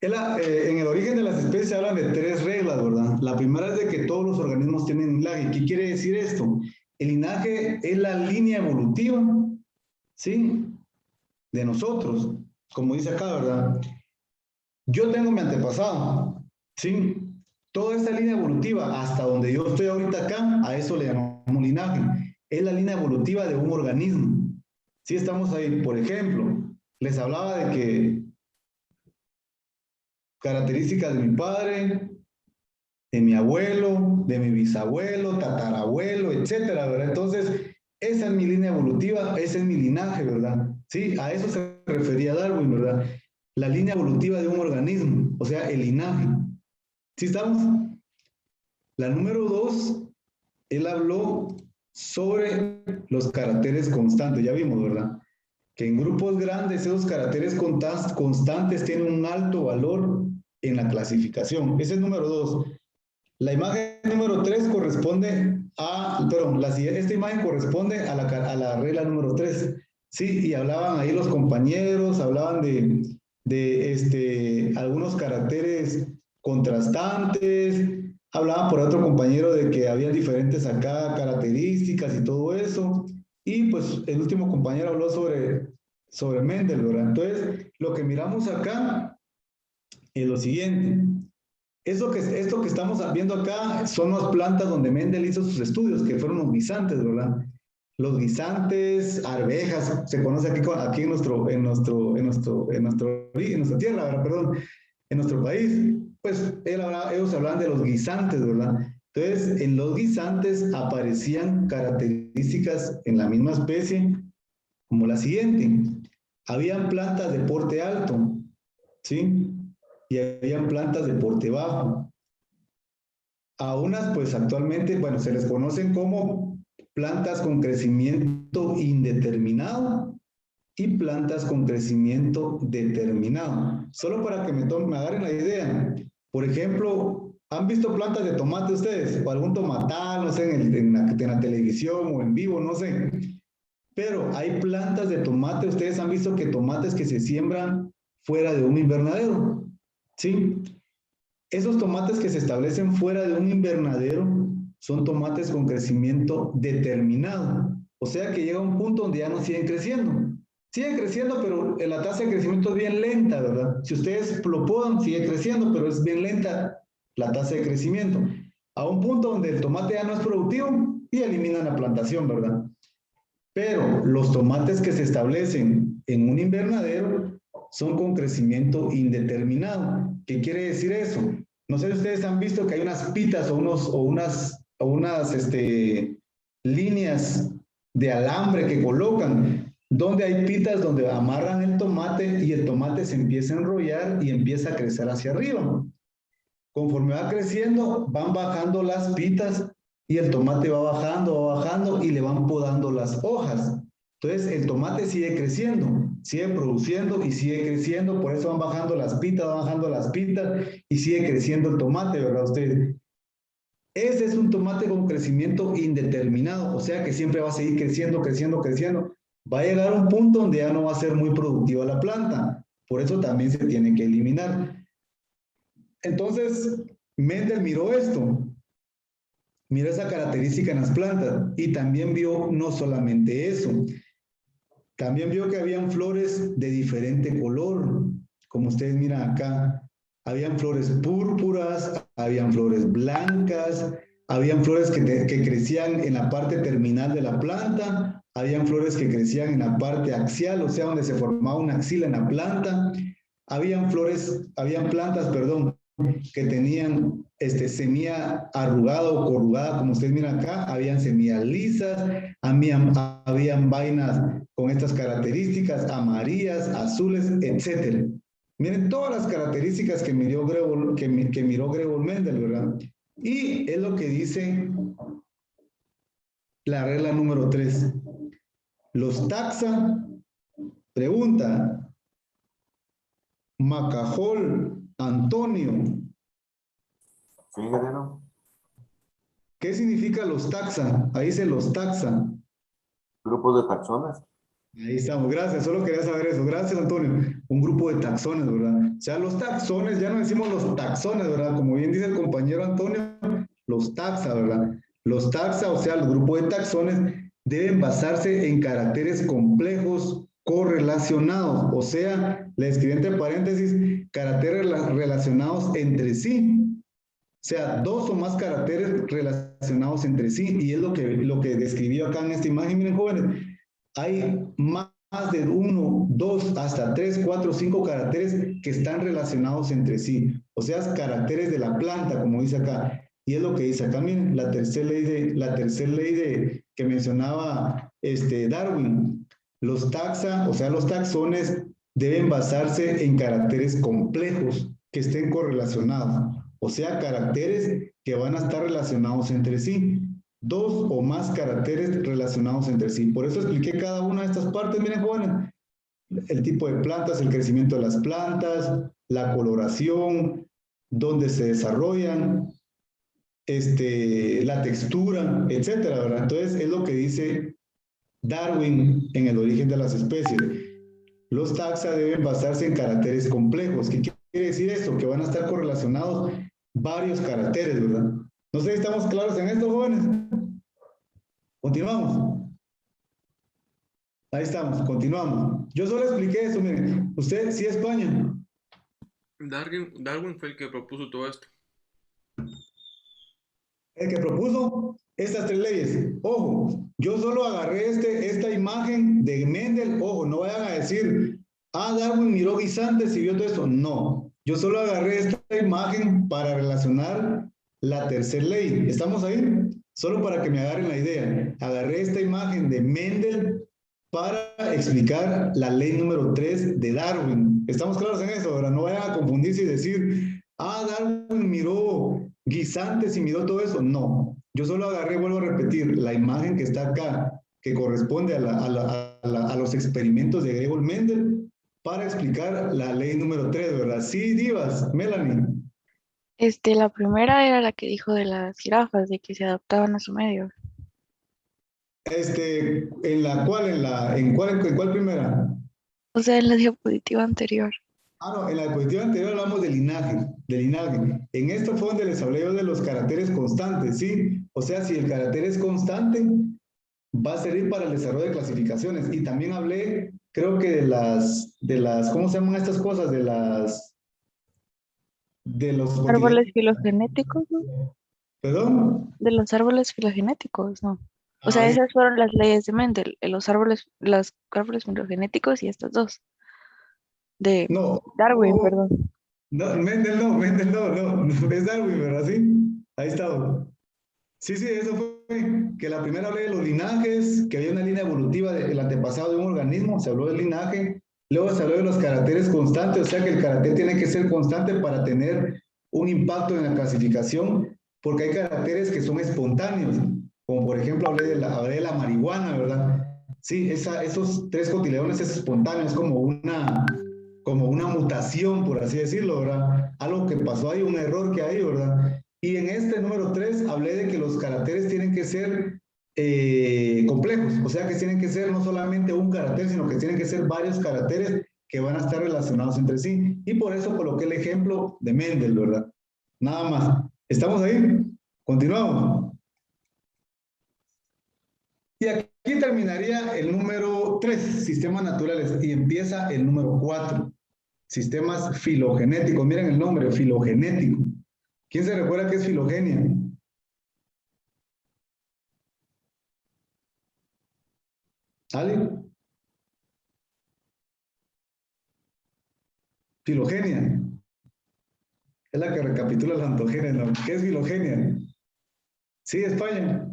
en el origen de las especies se hablan de 3 reglas, ¿verdad? La primera es de que todos los organismos tienen linaje. ¿Qué quiere decir esto? El linaje es la línea evolutiva, ¿sí? De nosotros, como dice acá, ¿verdad? Yo tengo mi antepasado, ¿sí? Toda esta línea evolutiva, hasta donde yo estoy ahorita acá, a eso le llamamos linaje. Es la línea evolutiva de un organismo. Sí, estamos ahí. Por ejemplo, les hablaba de que características de mi padre, de mi abuelo, de mi bisabuelo, tatarabuelo, etcétera, ¿verdad? Entonces, esa es mi línea evolutiva, ese es mi linaje, ¿verdad? Sí, a eso se refería Darwin, ¿verdad? La línea evolutiva de un organismo, o sea, el linaje. ¿Sí estamos? La número 2, él habló sobre los caracteres constantes, ya vimos, ¿verdad? Que en grupos grandes esos caracteres constantes tienen un alto valor en la clasificación. Ese es número 2. La imagen número 3 corresponde a, perdón, esta imagen corresponde a la regla número 3. Sí, y hablaban ahí los compañeros, hablaban de algunos caracteres contrastantes, hablaban por otro compañero de que había diferentes acá características y todo eso. Y pues el último compañero habló sobre Mendel, ¿verdad? Entonces, lo que miramos acá es lo siguiente. Esto que estamos viendo acá son las plantas donde Mendel hizo sus estudios, que fueron los guisantes, ¿verdad? Los guisantes, arvejas, se conoce aquí en nuestra tierra, ¿verdad? Perdón, en nuestro país. Pues ellos hablaban de los guisantes, ¿verdad? Entonces, en los guisantes aparecían características en la misma especie, como la siguiente. Habían plantas de porte alto, ¿sí? Y habían plantas de porte bajo. A unas, pues actualmente, bueno, se les conocen como plantas con crecimiento indeterminado y plantas con crecimiento determinado. Solo para que me agarren la idea. Por ejemplo, ¿han visto plantas de tomate ustedes? O algún tomatal, no sé, en la televisión o en vivo, no sé. Pero hay plantas de tomate, ustedes han visto que tomates que se siembran fuera de un invernadero, ¿sí? Esos tomates que se establecen fuera de un invernadero son tomates con crecimiento determinado. O sea que llega un punto donde ya no siguen creciendo. Siguen creciendo, pero la tasa de crecimiento es bien lenta, ¿verdad? Si ustedes lo podan, sigue creciendo, pero es bien lenta la tasa de crecimiento. A un punto donde el tomate ya no es productivo y eliminan la plantación, ¿verdad? Pero los tomates que se establecen en un invernadero son con crecimiento indeterminado. ¿Qué quiere decir eso? No sé si ustedes han visto que hay unas pitas o unas líneas de alambre que colocan, donde hay pitas donde amarran el tomate y el tomate se empieza a enrollar y empieza a crecer hacia arriba. Conforme va creciendo, van bajando las pitas y el tomate va bajando y le van podando las hojas. Entonces el tomate sigue creciendo, sigue produciendo y sigue creciendo, por eso van bajando las pitas y sigue creciendo el tomate, ¿verdad ustedes? Ese es un tomate con crecimiento indeterminado, o sea que siempre va a seguir creciendo. Va a llegar a un punto donde ya no va a ser muy productiva la planta, por eso también se tiene que eliminar. Entonces, Mendel miró esto, miró esa característica en las plantas y también vio no solamente eso, también vio que habían flores de diferente color, como ustedes miran acá. Habían flores púrpuras, habían flores blancas, habían flores que crecían en la parte terminal de la planta, habían flores que crecían en la parte axial, o sea, donde se formaba una axila en la planta. Habían plantas, que tenían semilla arrugada o corrugada, como ustedes miran acá. Habían semillas lisas, habían vainas con estas características, amarillas, azules, etcétera. Miren todas las características que miró Gregor Mendel, ¿verdad? Y es lo que dice la regla número 3. Los taxa, pregunta, Macajol Antonio. Sí, ingeniero. ¿Qué significa los taxa? Ahí dice los taxa. Grupos de taxones. Ahí estamos, gracias, solo quería saber eso. Gracias, Antonio. Un grupo de taxones, ¿verdad? O sea, los taxones, ya no decimos los taxones, ¿verdad? Como bien dice el compañero Antonio, los taxa, ¿verdad? Los taxa, o sea, los grupos de taxones deben basarse en caracteres complejos correlacionados. O sea, le escribí entre paréntesis, caracteres relacionados entre sí. O sea, 2 o más caracteres relacionados entre sí. Y es lo que describí acá en esta imagen. Miren, jóvenes, hay más de 1, 2, hasta 3, 4, 5 caracteres que están relacionados entre sí. O sea, caracteres de la planta, como dice acá. Y es lo que dice acá, miren, la tercera ley que mencionaba Darwin. Los taxa, o sea, los taxones deben basarse en caracteres complejos que estén correlacionados. O sea, caracteres que van a estar relacionados entre sí. 2 o más caracteres relacionados entre sí. Por eso expliqué cada una de estas partes. Miren, jóvenes, el tipo de plantas, el crecimiento de las plantas, la coloración, dónde se desarrollan, la textura, etcétera, ¿verdad? Entonces, es lo que dice Darwin en El origen de las especies. Los taxa deben basarse en caracteres complejos. ¿Qué quiere decir esto? Que van a estar correlacionados varios caracteres, ¿verdad? No sé si estamos claros en esto, jóvenes. Continuamos. Ahí estamos, continuamos. Yo solo expliqué eso, miren. Usted, sí, España. Darwin fue el que propuso todo esto. El que propuso estas 3 leyes. Ojo, yo solo agarré esta imagen de Mendel. Ojo, no vayan a decir, Darwin miró guisantes y vio todo esto. No, yo solo agarré esta imagen para relacionar la tercera ley. ¿Estamos ahí? Solo para que me agarren la idea. Agarré esta imagen de Mendel para explicar la ley número 3 de Darwin. ¿Estamos claros en eso? Ahora no vayan a confundirse y decir, Darwin miró guisantes y miró todo eso. No, yo solo agarré, vuelvo a repetir, la imagen que está acá, que corresponde a los experimentos de Gregor Mendel, para explicar la ley número 3, ¿verdad? Sí, Divas, Melanie. La primera era la que dijo de las jirafas, de que se adaptaban a su medio. ¿En cuál primera? O sea, en la diapositiva anterior. No, en la diapositiva anterior hablamos de linaje. En esto fue donde les hablé yo de los caracteres constantes, ¿sí? O sea, si el carácter es constante, va a servir para el desarrollo de clasificaciones. Y también hablé, creo que de las, ¿cómo se llaman estas cosas? De los Árboles filogenéticos, ¿no? ¿Perdón? De los árboles filogenéticos, ¿no? O sea, Ahí- esas fueron las leyes de Mendel, los árboles filogenéticos y estas dos. De No, Darwin, perdón. no, Mendel no, es Darwin, ¿verdad? Sí, ahí está. Sí, eso fue, que la primera hablé de los linajes, que había una línea evolutiva del antepasado de un organismo, se habló del linaje, luego se habló de los caracteres constantes, o sea que el carácter tiene que ser constante para tener un impacto en la clasificación, porque hay caracteres que son espontáneos, como por ejemplo hablé de la marihuana, ¿verdad? Sí, esos 3 cotiledones es espontáneo, es como una mutación, por así decirlo, ¿verdad? Algo que pasó ahí, un error que hay, ¿verdad? Y en este número 3 hablé de que los caracteres tienen que ser complejos, o sea que tienen que ser no solamente un carácter, sino que tienen que ser varios caracteres que van a estar relacionados entre sí. Y por eso coloqué el ejemplo de Mendel, ¿verdad? Nada más. ¿Estamos ahí? Continuamos. Y aquí terminaría el número 3, sistemas naturales, y empieza el número 4, sistemas filogenéticos. Miren el nombre, filogenético. ¿Quién se recuerda qué es filogenia? ¿Ali? Filogenia. Es la que recapitula las antogenias, ¿no? ¿Qué es filogenia? Sí, España.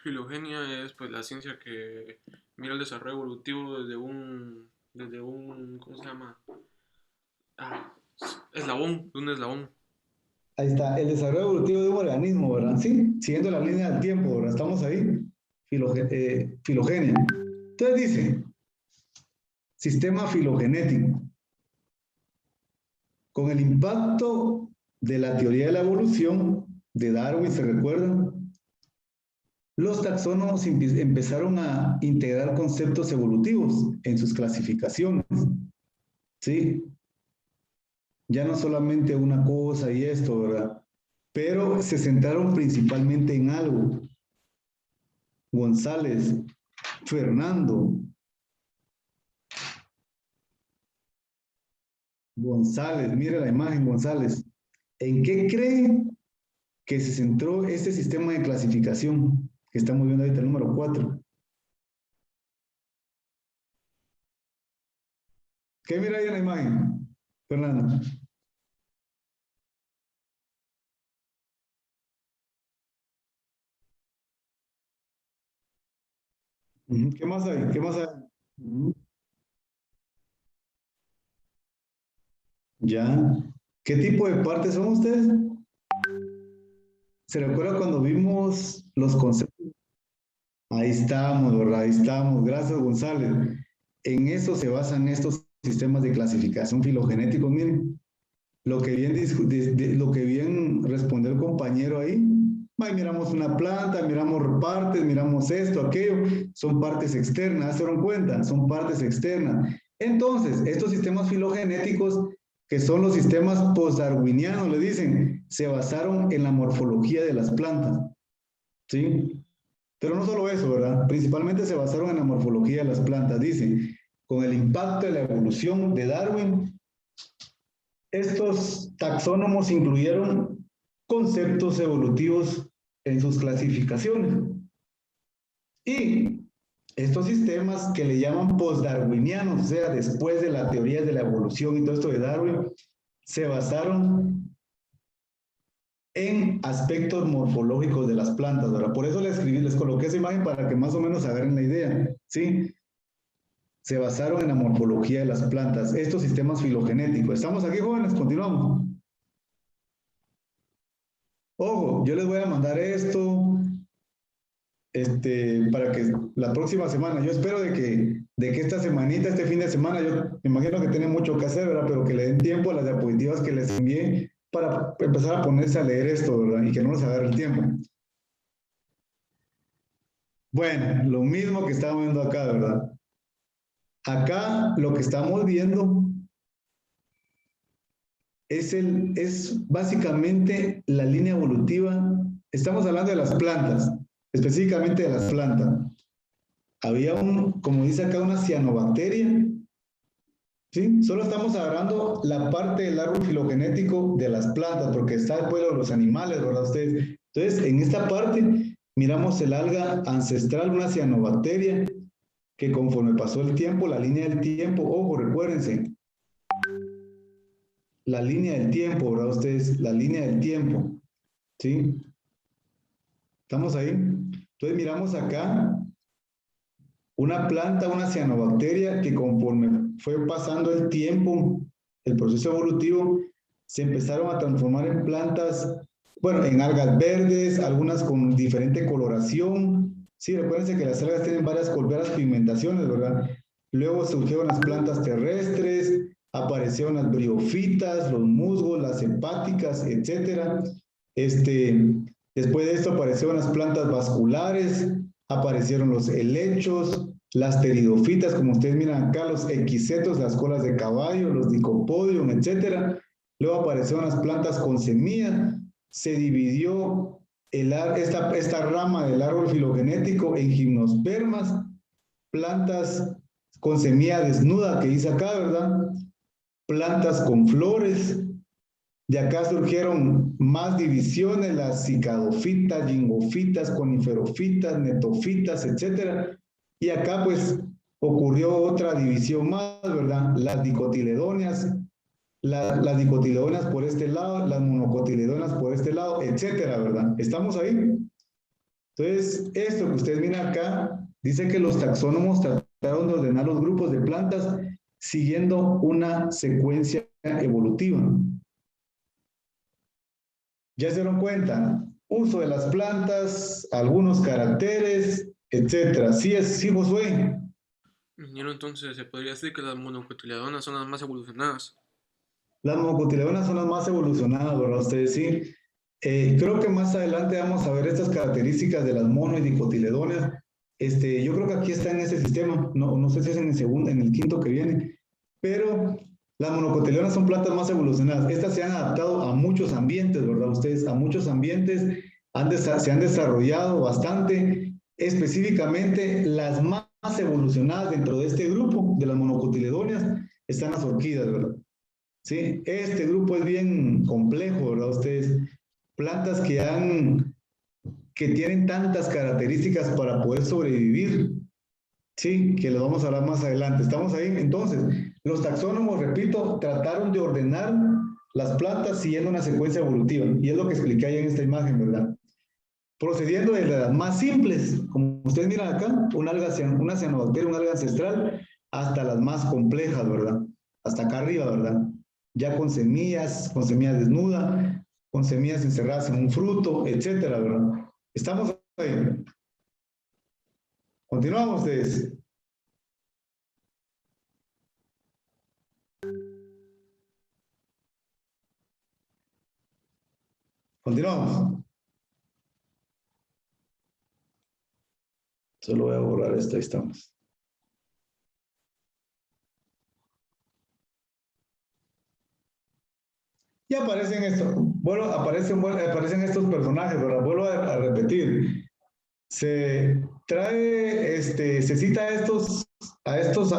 Filogenia es pues la ciencia que mira el desarrollo evolutivo desde un ¿cómo se llama? Eslabón, de un eslabón. Ahí está, el desarrollo evolutivo de un organismo, ¿verdad? Sí, siguiendo la línea del tiempo, ¿verdad? Estamos ahí. Filogenia. Entonces dice, sistema filogenético. Con el impacto de la teoría de la evolución de Darwin, ¿se recuerdan? Los taxónomos empezaron a integrar conceptos evolutivos en sus clasificaciones. ¿Sí? Ya no solamente una cosa y esto, ¿verdad? Pero se centraron principalmente en algo. González, Fernando, González, mire la imagen, González. ¿En qué creen que se centró este sistema de clasificación que estamos viendo ahorita, el número 4? ¿Qué mira ahí en la imagen, Fernando? ¿Qué más hay? ¿Qué más hay? Ya. ¿Qué tipo de partes son ustedes? ¿Se recuerda cuando vimos los conceptos? Ahí estamos, ¿verdad? Ahí estamos. Gracias, González. En eso se basan estos sistemas de clasificación filogenéticos. Miren, lo que bien respondió el compañero ahí. Ahí miramos una planta, miramos partes, miramos esto, aquello. Son partes externas, ¿se dieron cuenta? Son partes externas. Entonces, estos sistemas filogenéticos, que son los sistemas post-darwinianos, le dicen, se basaron en la morfología de las plantas. ¿Sí? Pero no solo eso, ¿verdad? Principalmente se basaron en la morfología de las plantas. Dice, con el impacto de la evolución de Darwin, estos taxónomos incluyeron conceptos evolutivos en sus clasificaciones. Y estos sistemas que le llaman post-darwinianos, o sea, después de la teoría de la evolución y todo esto de Darwin, se basaron en aspectos morfológicos de las plantas, ¿verdad? Por eso les coloqué esa imagen para que más o menos agarren la idea, ¿sí? Se basaron en la morfología de las plantas, estos sistemas filogenéticos. ¿Estamos aquí, jóvenes? Continuamos. Ojo, yo les voy a mandar esto para que la próxima semana, yo espero de que esta semanita, este fin de semana, yo me imagino que tienen mucho que hacer, ¿verdad? Pero que le den tiempo a las diapositivas que les envié para empezar a ponerse a leer esto, ¿verdad? Y que no nos agarre el tiempo. Bueno, lo mismo que estamos viendo acá, ¿verdad? Acá lo que estamos viendo es básicamente la línea evolutiva. Estamos hablando de las plantas, específicamente de las plantas. Había como dice acá, una cianobacteria. ¿Sí? Solo estamos agarrando la parte del árbol filogenético de las plantas, porque está después de los animales, ¿verdad ustedes? Entonces, en esta parte miramos el alga ancestral, una cianobacteria, que conforme pasó el tiempo, la línea del tiempo, ojo, recuérdense, la línea del tiempo, ¿verdad ustedes? La línea del tiempo, ¿sí? ¿Estamos ahí? Entonces miramos acá una planta, una cianobacteria, que conforme fue pasando el tiempo, el proceso evolutivo, se empezaron a transformar en plantas, bueno, en algas verdes, algunas con diferente coloración. Sí, recuérdense que las algas tienen varias pigmentaciones, ¿verdad? Luego surgieron las plantas terrestres, aparecieron las briofitas, los musgos, las hepáticas, etc. Después de esto aparecieron las plantas vasculares, aparecieron los helechos, las pteridofitas, como ustedes miran acá, los equisetos, las colas de caballo, los dicopodium, etc. Luego aparecieron las plantas con semillas. Se dividió esta rama del árbol filogenético en gimnospermas, plantas con semilla desnuda, que dice acá, ¿verdad? Plantas con flores. De acá surgieron más divisiones, las cicadofitas, gingofitas, coniferofitas, netofitas, etc. Y acá pues ocurrió otra división más, ¿verdad? Las dicotiledóneas, las dicotiledóneas por este lado, las monocotiledóneas por este lado, etcétera, ¿verdad? ¿Estamos ahí? Entonces, esto que ustedes miran acá, dice que los taxónomos trataron de ordenar los grupos de plantas siguiendo una secuencia evolutiva. ¿Ya se dieron cuenta? Uso de las plantas, algunos caracteres, etcétera. Sí, Josué. Ingeniero, entonces se podría decir que las monocotiledonas son las más evolucionadas. Las monocotiledonas son las más evolucionadas, ¿verdad? Ustedes sí. Creo que más adelante vamos a ver estas características de las mono y dicotiledonas. Yo creo que aquí está en ese sistema. No sé si es en el segundo, en el quinto que viene. Pero las monocotiledonas son plantas más evolucionadas. Estas se han adaptado a muchos ambientes, ¿verdad? Ustedes, a muchos ambientes se han desarrollado bastante. Específicamente, las más evolucionadas dentro de este grupo de las monocotiledóneas están las orquídeas, ¿verdad? Sí, este grupo es bien complejo, ¿verdad? Ustedes, plantas que tienen tantas características para poder sobrevivir, sí, que lo vamos a hablar más adelante. ¿Estamos ahí? Entonces, los taxónomos, repito, trataron de ordenar las plantas siguiendo una secuencia evolutiva, y es lo que expliqué ahí en esta imagen, ¿verdad? Procediendo desde las más simples, como ustedes miran acá, una cianobacteria, una alga ancestral, hasta las más complejas, ¿verdad? Hasta acá arriba, ¿verdad? Ya con semillas desnudas, con semillas encerradas en un fruto, etcétera, ¿verdad? ¿Estamos ahí? Continuamos ustedes. Continuamos. Solo voy a borrar esto, ahí estamos. Y aparecen estos personajes, ¿verdad? Vuelvo a repetir. Se cita a estos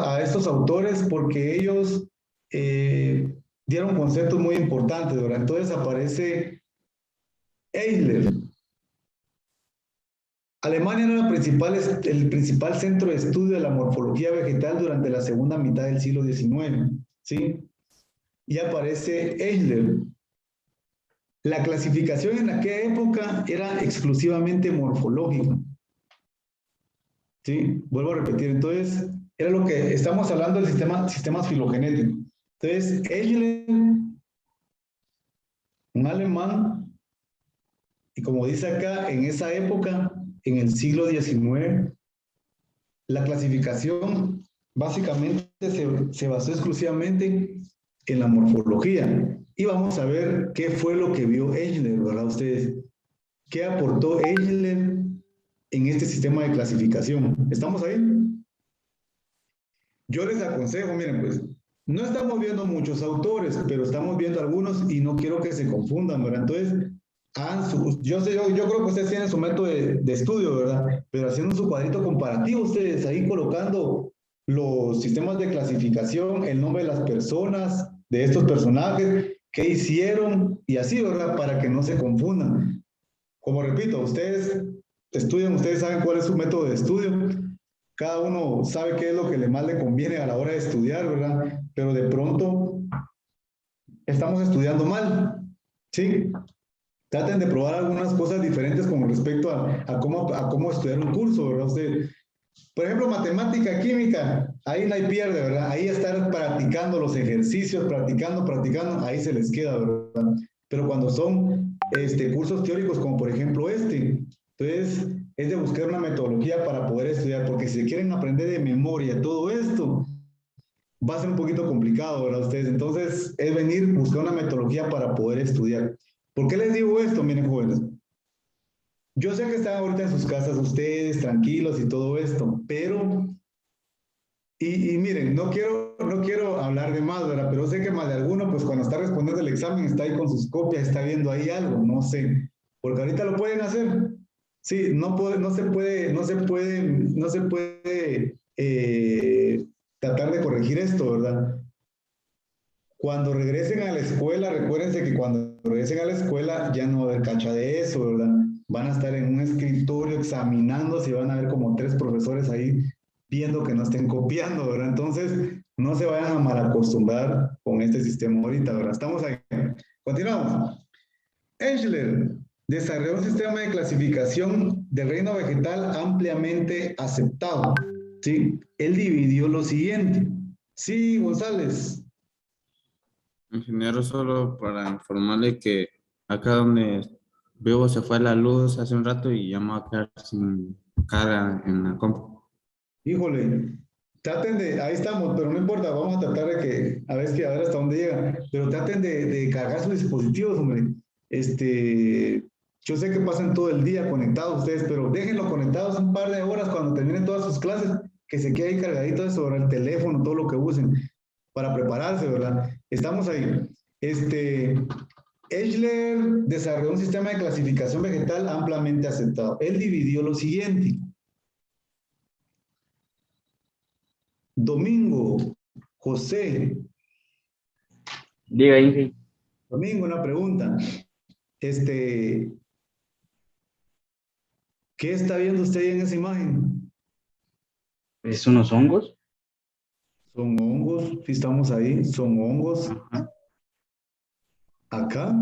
autores porque ellos dieron conceptos muy importantes, ¿verdad? Entonces aparece Eichler. Alemania era el principal centro de estudio de la morfología vegetal durante la segunda mitad del siglo XIX, ¿sí? Y aparece Eichler. La clasificación en aquella época era exclusivamente morfológica. ¿Sí? Vuelvo a repetir. Entonces, era lo que estamos hablando del sistemas filogenéticos. Entonces, Eichler, un alemán, y como dice acá, en esa época, en el siglo XIX, la clasificación básicamente se basó exclusivamente en la morfología. Y vamos a ver qué fue lo que vio Eichler, ¿verdad? Ustedes, ¿qué aportó Eichler en este sistema de clasificación? ¿Estamos ahí? Yo les aconsejo, miren, pues, no estamos viendo muchos autores, pero estamos viendo algunos y no quiero que se confundan, ¿verdad? Entonces, yo creo que ustedes tienen su método de estudio, ¿verdad? Pero haciendo su cuadrito comparativo, ustedes ahí colocando los sistemas de clasificación, el nombre de las personas, de estos personajes, qué hicieron y así, ¿verdad? Para que no se confundan. Como repito, ustedes estudian, ustedes saben cuál es su método de estudio. Cada uno sabe qué es lo que más le conviene a la hora de estudiar, ¿verdad? Pero de pronto estamos estudiando mal, ¿sí? Traten de probar algunas cosas diferentes con respecto a cómo estudiar un curso, ¿verdad? Usted, por ejemplo, matemática, química, ahí no hay pierde, ¿verdad? Ahí estar practicando los ejercicios, practicando, ahí se les queda, ¿verdad? Pero cuando son cursos teóricos, como por ejemplo entonces es de buscar una metodología para poder estudiar, porque si quieren aprender de memoria todo esto, va a ser un poquito complicado, ¿verdad? Ustedes, entonces es venir, buscar una metodología para poder estudiar. ¿Por qué les digo esto, miren, jóvenes? Yo sé que están ahorita en sus casas ustedes, tranquilos y todo esto, pero, y miren, no quiero hablar de más, ¿verdad? Pero sé que más de alguno, pues cuando está respondiendo el examen, está ahí con sus copias, está viendo ahí algo, no sé, porque ahorita lo pueden hacer. Sí, no se puede tratar de corregir esto, ¿verdad? Cuando regresen a la escuela, recuérdense que cuando regresen a la escuela ya no va a haber cancha de eso, ¿verdad? Van a estar en un escritorio examinándose y van a ver como 3 profesores ahí viendo que no estén copiando, ¿verdad? Entonces, no se vayan a malacostumbrar con este sistema ahorita, ¿verdad? Estamos ahí. Continuamos. Eichler desarrolló un sistema de clasificación del reino vegetal ampliamente aceptado, ¿sí? Él dividió lo siguiente. Sí, González. Ingeniero, solo para informarle que acá donde vivo se fue la luz hace un rato y ya me voy a quedar sin carga en la compu. Híjole, traten ahí estamos, pero no importa, vamos a tratar de a ver hasta dónde llega, pero traten de cargar sus dispositivos, hombre. Yo sé que pasan todo el día conectados ustedes, pero déjenlo conectados un par de horas cuando terminen todas sus clases, que se quede ahí cargadito de sobre el teléfono, todo lo que usen, para prepararse, ¿verdad? Estamos ahí. Eichler desarrolló un sistema de clasificación vegetal ampliamente aceptado. Él dividió lo siguiente. Domingo, José. Diga, Inge. Domingo, una pregunta. ¿Qué está viendo usted ahí en esa imagen? ¿Es unos hongos? Son hongos, sí estamos ahí, son hongos. Ajá. Acá.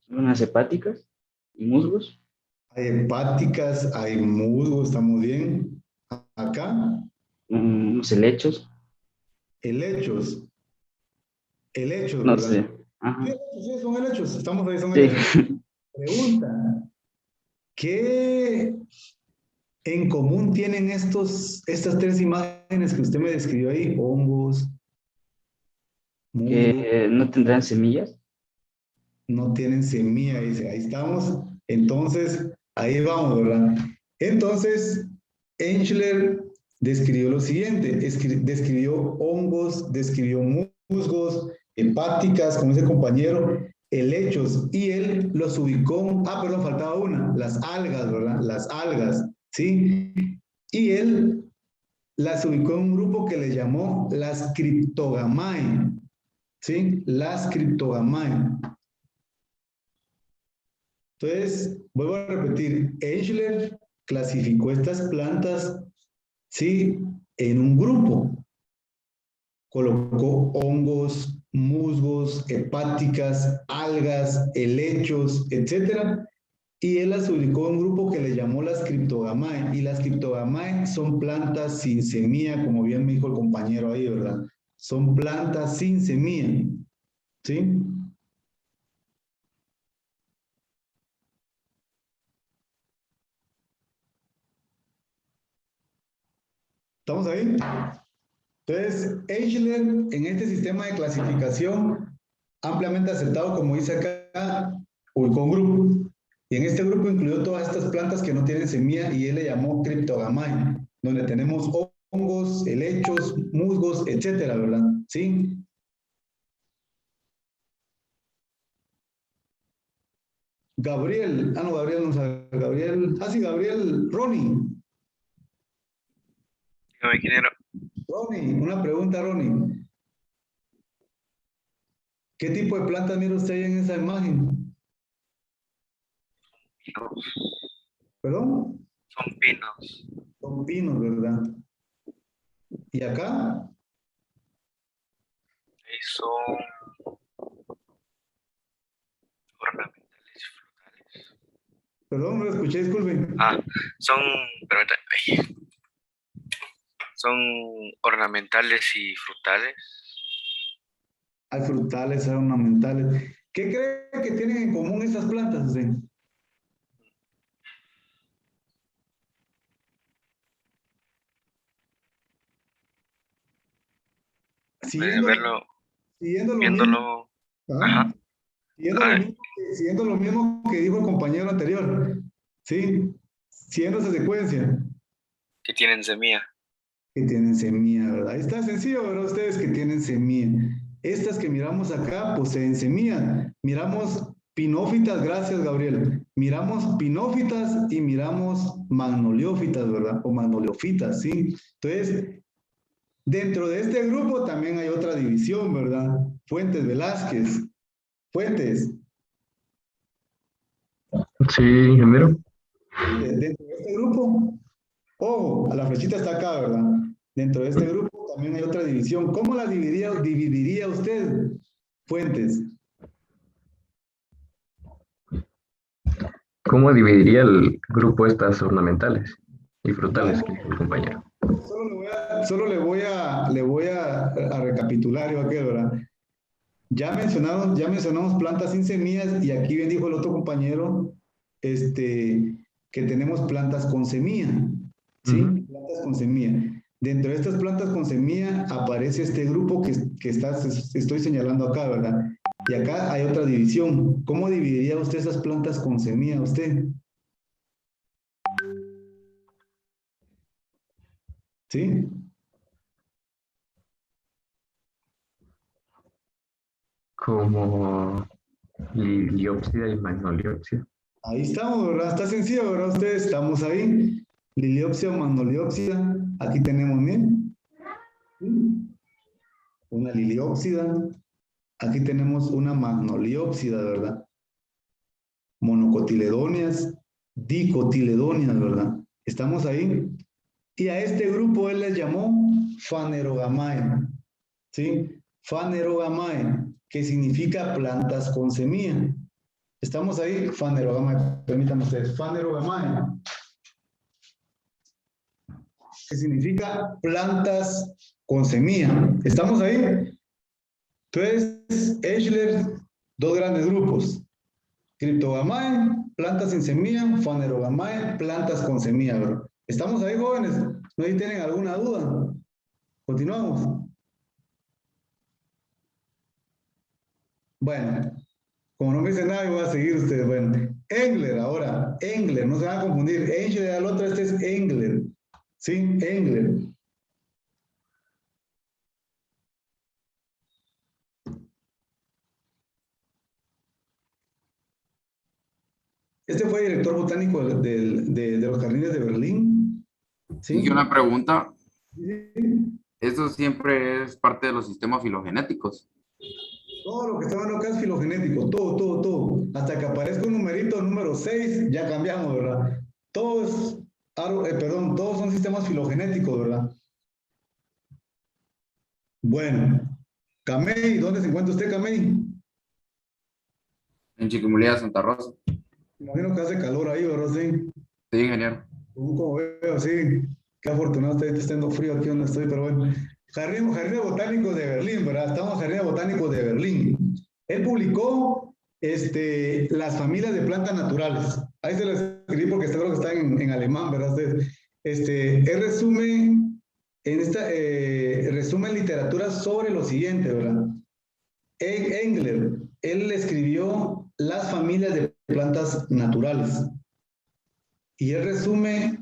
Son unas hepáticas y musgos. Hay hepáticas, hay musgos, estamos bien. Acá. Unos helechos. Helechos. Helechos, No ¿verdad? sé. Ajá. Sí, son helechos, estamos ahí, son Sí. helechos. Pregunta. ¿Qué en común tienen estas 3 imágenes que usted me describió ahí? Hongos, musgos. Que no tendrán semillas. No tienen semilla, dice. Ahí estamos. Entonces, ahí vamos, ¿verdad? Entonces, Eichler describió lo siguiente. Describió hongos, describió musgos, hepáticas, como dice el compañero, helechos, y él los ubicó, perdón, faltaba una, las algas, ¿verdad? Las algas, ¿sí? Y él las ubicó en un grupo que le llamó las Cryptogamae, ¿sí? Las Cryptogamae. Entonces, vuelvo a repetir, Eichler clasificó estas plantas, ¿sí? En un grupo. colocó hongos, musgos, hepáticas, algas, helechos, etcétera, y él las ubicó en un grupo que le llamó las Cryptogamae, y las Cryptogamae son plantas sin semilla, como bien me dijo el compañero ahí, ¿verdad? Son plantas sin semilla, ¿sí? ¿Estamos ahí? Entonces, Eichler, en este sistema de clasificación, ampliamente aceptado, como dice acá, ubicó un grupo. Y en este grupo incluyó todas estas plantas que no tienen semilla y él le llamó Cryptogamae, donde tenemos hongos, helechos, musgos, etcétera, ¿verdad? ¿Sí? Gabriel, no, Gabriel no sabe, Gabriel, sí, Gabriel, Ronnie. Dígame, ¿quién era? Ronnie, una pregunta, Ronnie. ¿Qué tipo de plantas mira usted ahí en esa imagen? Pinos. ¿Perdón? Son pinos. Son pinos, ¿verdad? ¿Y acá? Y son ornamentales y frutales. Perdón, no lo escuché, disculpen. Son, permítame, son ornamentales y frutales. Hay frutales, hay ornamentales. ¿Qué cree que tienen en común estas plantas, usted? Siguiendo viéndolo. Ajá. Siguiendo lo mismo que dijo el compañero anterior. Sí, siguiendo esa secuencia. Que tienen semilla. Que tienen semilla, ¿verdad? Está sencillo, ¿verdad? Ustedes que tienen semilla. Estas que miramos acá poseen semilla. Miramos pinófitas, gracias, Gabriel. Miramos pinófitas y miramos magnoliófitas, ¿verdad? O magnoliofitas, ¿sí? Entonces, dentro de este grupo también hay otra división, ¿verdad? Fuentes Velázquez. Fuentes. Sí, ingeniero. Dentro de este grupo, ojo, la flechita está acá, ¿verdad? Dentro de este grupo también hay otra división. ¿Cómo la dividiría usted, Fuentes? ¿Cómo dividiría el grupo estas ornamentales y frutales que dijo el compañero? Solo le voy a recapitular yo aquí, ¿verdad? Ya mencionamos plantas sin semillas y aquí bien dijo el otro compañero que tenemos plantas con semilla, ¿sí? Plantas con semilla. Dentro de estas plantas con semilla aparece este grupo que estoy señalando acá, ¿verdad? Y acá hay otra división. ¿Cómo dividiría usted esas plantas con semilla usted? ¿Sí? Como liliópsida y magnoliópsida. Ahí estamos, ¿verdad? Está sencillo, ¿verdad? Ustedes estamos ahí. Liliópsida o magnoliópsida. Aquí tenemos, miren. Una liliópsida. Aquí tenemos una magnoliópsida, ¿verdad? Monocotiledóneas, dicotiledóneas, ¿verdad? Estamos ahí. Y a este grupo él les llamó Phanerogamae. ¿Sí? Phanerogamae, que significa plantas con semilla. Estamos ahí, Phanerogamae, permítanme ustedes, Phanerogamae, que significa plantas con semilla. ¿Estamos ahí? Entonces, Eichler, dos grandes grupos. Cryptogamae, plantas sin semilla, Phanerogamae, plantas con semilla, ¿verdad? ¿Estamos ahí, jóvenes? ¿No tienen alguna duda? Continuamos. Bueno, como no me dice nada, voy a seguir ustedes. Bueno, Engler ahora, Engler, no se van a confundir. Eichler al otro, este es Engler. ¿Sí? Engler. Este fue director botánico de los jardines de Berlín. ¿Sí? Y una pregunta. ¿Esto siempre es parte de los sistemas filogenéticos? Todo lo que está viendo acá es filogenético, todo. Hasta que aparezca un numerito, número 6, ya cambiamos, ¿verdad? Todos son sistemas filogenéticos, ¿verdad? Bueno, Camey, ¿dónde se encuentra usted, Camey? En Chiquimulía, Santa Rosa. Imagino que hace calor ahí, ¿verdad? Sí. Sí, ingeniero. Como veo, sí. Qué afortunado está estando frío aquí donde estoy, pero bueno. Jardín Botánico de Berlín, ¿verdad? Estamos en Jardín Botánico de Berlín. Él publicó las familias de plantas naturales. Ahí se lo escribí porque creo que está en alemán, ¿verdad? Él resume literatura sobre lo siguiente, ¿verdad? Engler, él escribió las familias de plantas naturales. Y él resume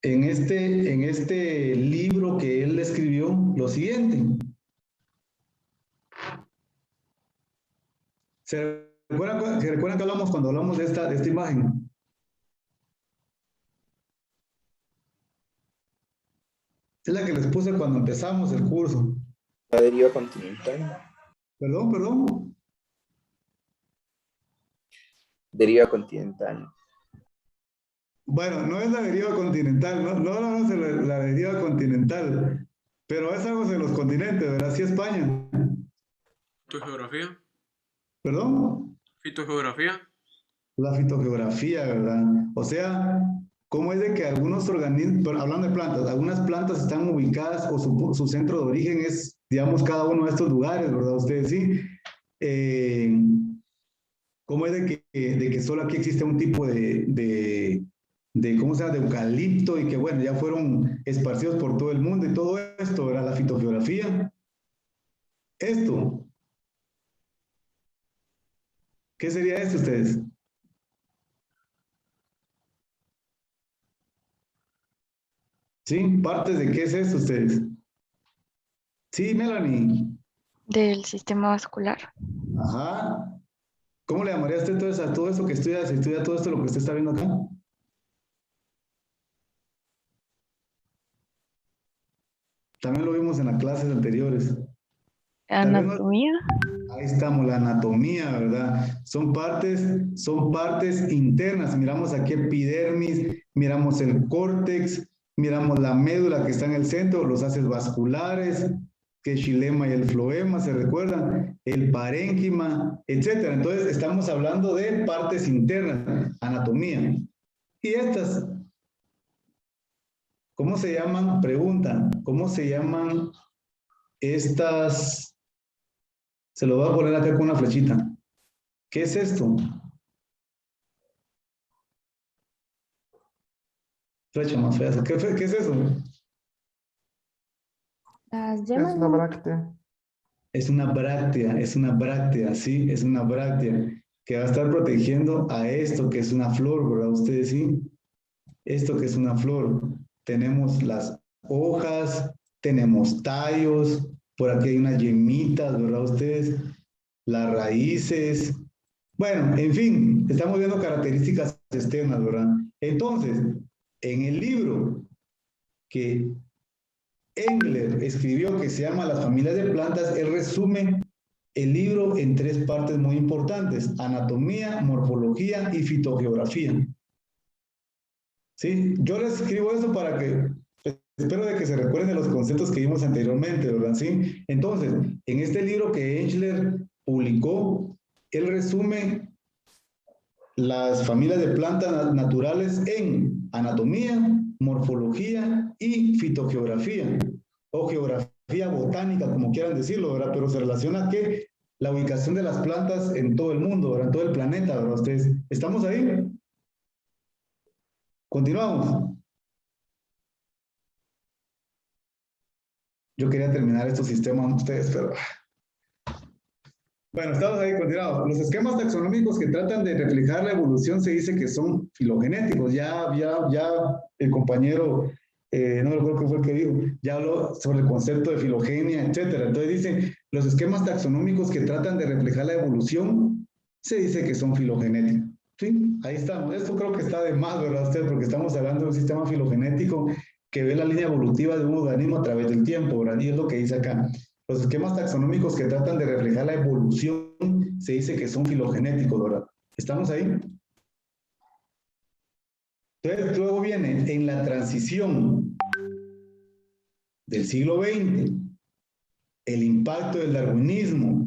en este libro que él escribió lo siguiente. ¿Se recuerdan que hablamos cuando hablamos de esta imagen? Es la que les puse cuando empezamos el curso. La deriva continental. Perdón. Deriva continental. Bueno, no es la deriva continental, no es la deriva continental, pero es algo de los continentes, ¿verdad? Sí, España. ¿Fitogeografía? ¿Perdón? ¿Fitogeografía? La fitogeografía, ¿verdad? O sea, ¿cómo es de que algunos organismos, hablando de plantas, algunas plantas están ubicadas o su centro de origen es, digamos, cada uno de estos lugares, ¿verdad? Ustedes sí. ¿Cómo es de que solo aquí existe un tipo ¿cómo se llama? De eucalipto y que, bueno, ya fueron esparcidos por todo el mundo y todo esto, ¿verdad? La fitogeografía. Esto. ¿Qué sería esto, ustedes? ¿Sí? ¿Partes de qué es esto, ustedes? Sí, Melanie. Del sistema vascular. Ajá. ¿Cómo le llamaría usted a todo eso que estudia? ¿Se estudia todo esto lo que usted está viendo acá? También lo vimos en las clases anteriores. Anatomía. Ahí estamos, la anatomía, ¿verdad? Son partes internas. Miramos aquí epidermis, miramos el córtex, miramos la médula que está en el centro, los haces vasculares, que es xilema y el floema, ¿se recuerdan? El parénquima, etcétera. Entonces, estamos hablando de partes internas, anatomía. Y estas, ¿cómo se llaman? Preguntan, ¿cómo se llaman estas? Se lo voy a poner acá con una flechita. ¿Qué es esto? Flecha más fea. ¿Qué es eso? Las yemas. Es una bráctea. Es una bráctea, sí, es una bráctea que va a estar protegiendo a esto que es una flor, ¿verdad? Ustedes sí. Esto que es una flor. Tenemos las hojas, tenemos tallos, por aquí hay unas yemitas, ¿verdad? Ustedes, las raíces. Bueno, en fin, estamos viendo características externas, ¿verdad? Entonces, en el libro que Engler escribió, que se llama Las familias de plantas, él resume el libro en 3 partes muy importantes: anatomía, morfología y fitogeografía. ¿Sí? Yo les escribo eso para que, espero de que se recuerden de los conceptos que vimos anteriormente, ¿verdad? ¿Sí? Entonces, en este libro que Engler publicó, él resume las familias de plantas naturales en anatomía, morfología y fitogeografía, o geografía botánica, como quieran decirlo, ¿verdad? Pero se relaciona que la ubicación de las plantas en todo el mundo, ¿verdad? En todo el planeta, ¿verdad? Ustedes, ¿estamos ahí? Continuamos. Yo quería terminar estos sistemas ustedes, pero... Bueno, estamos ahí, continuamos. Los esquemas taxonómicos que tratan de reflejar la evolución se dice que son filogenéticos. Ya el compañero, no recuerdo qué fue el que dijo, ya habló sobre el concepto de filogenia, etcétera. Entonces dice, los esquemas taxonómicos que tratan de reflejar la evolución se dice que son filogenéticos. Sí, ahí estamos. Esto creo que está de más, ¿verdad usted? Porque estamos hablando de un sistema filogenético que ve la línea evolutiva de un organismo a través del tiempo, ¿verdad? Y es lo que dice acá. Los esquemas taxonómicos que tratan de reflejar la evolución se dice que son filogenéticos, ¿verdad? ¿Estamos ahí? Entonces, luego viene en la transición del siglo XX, el impacto del darwinismo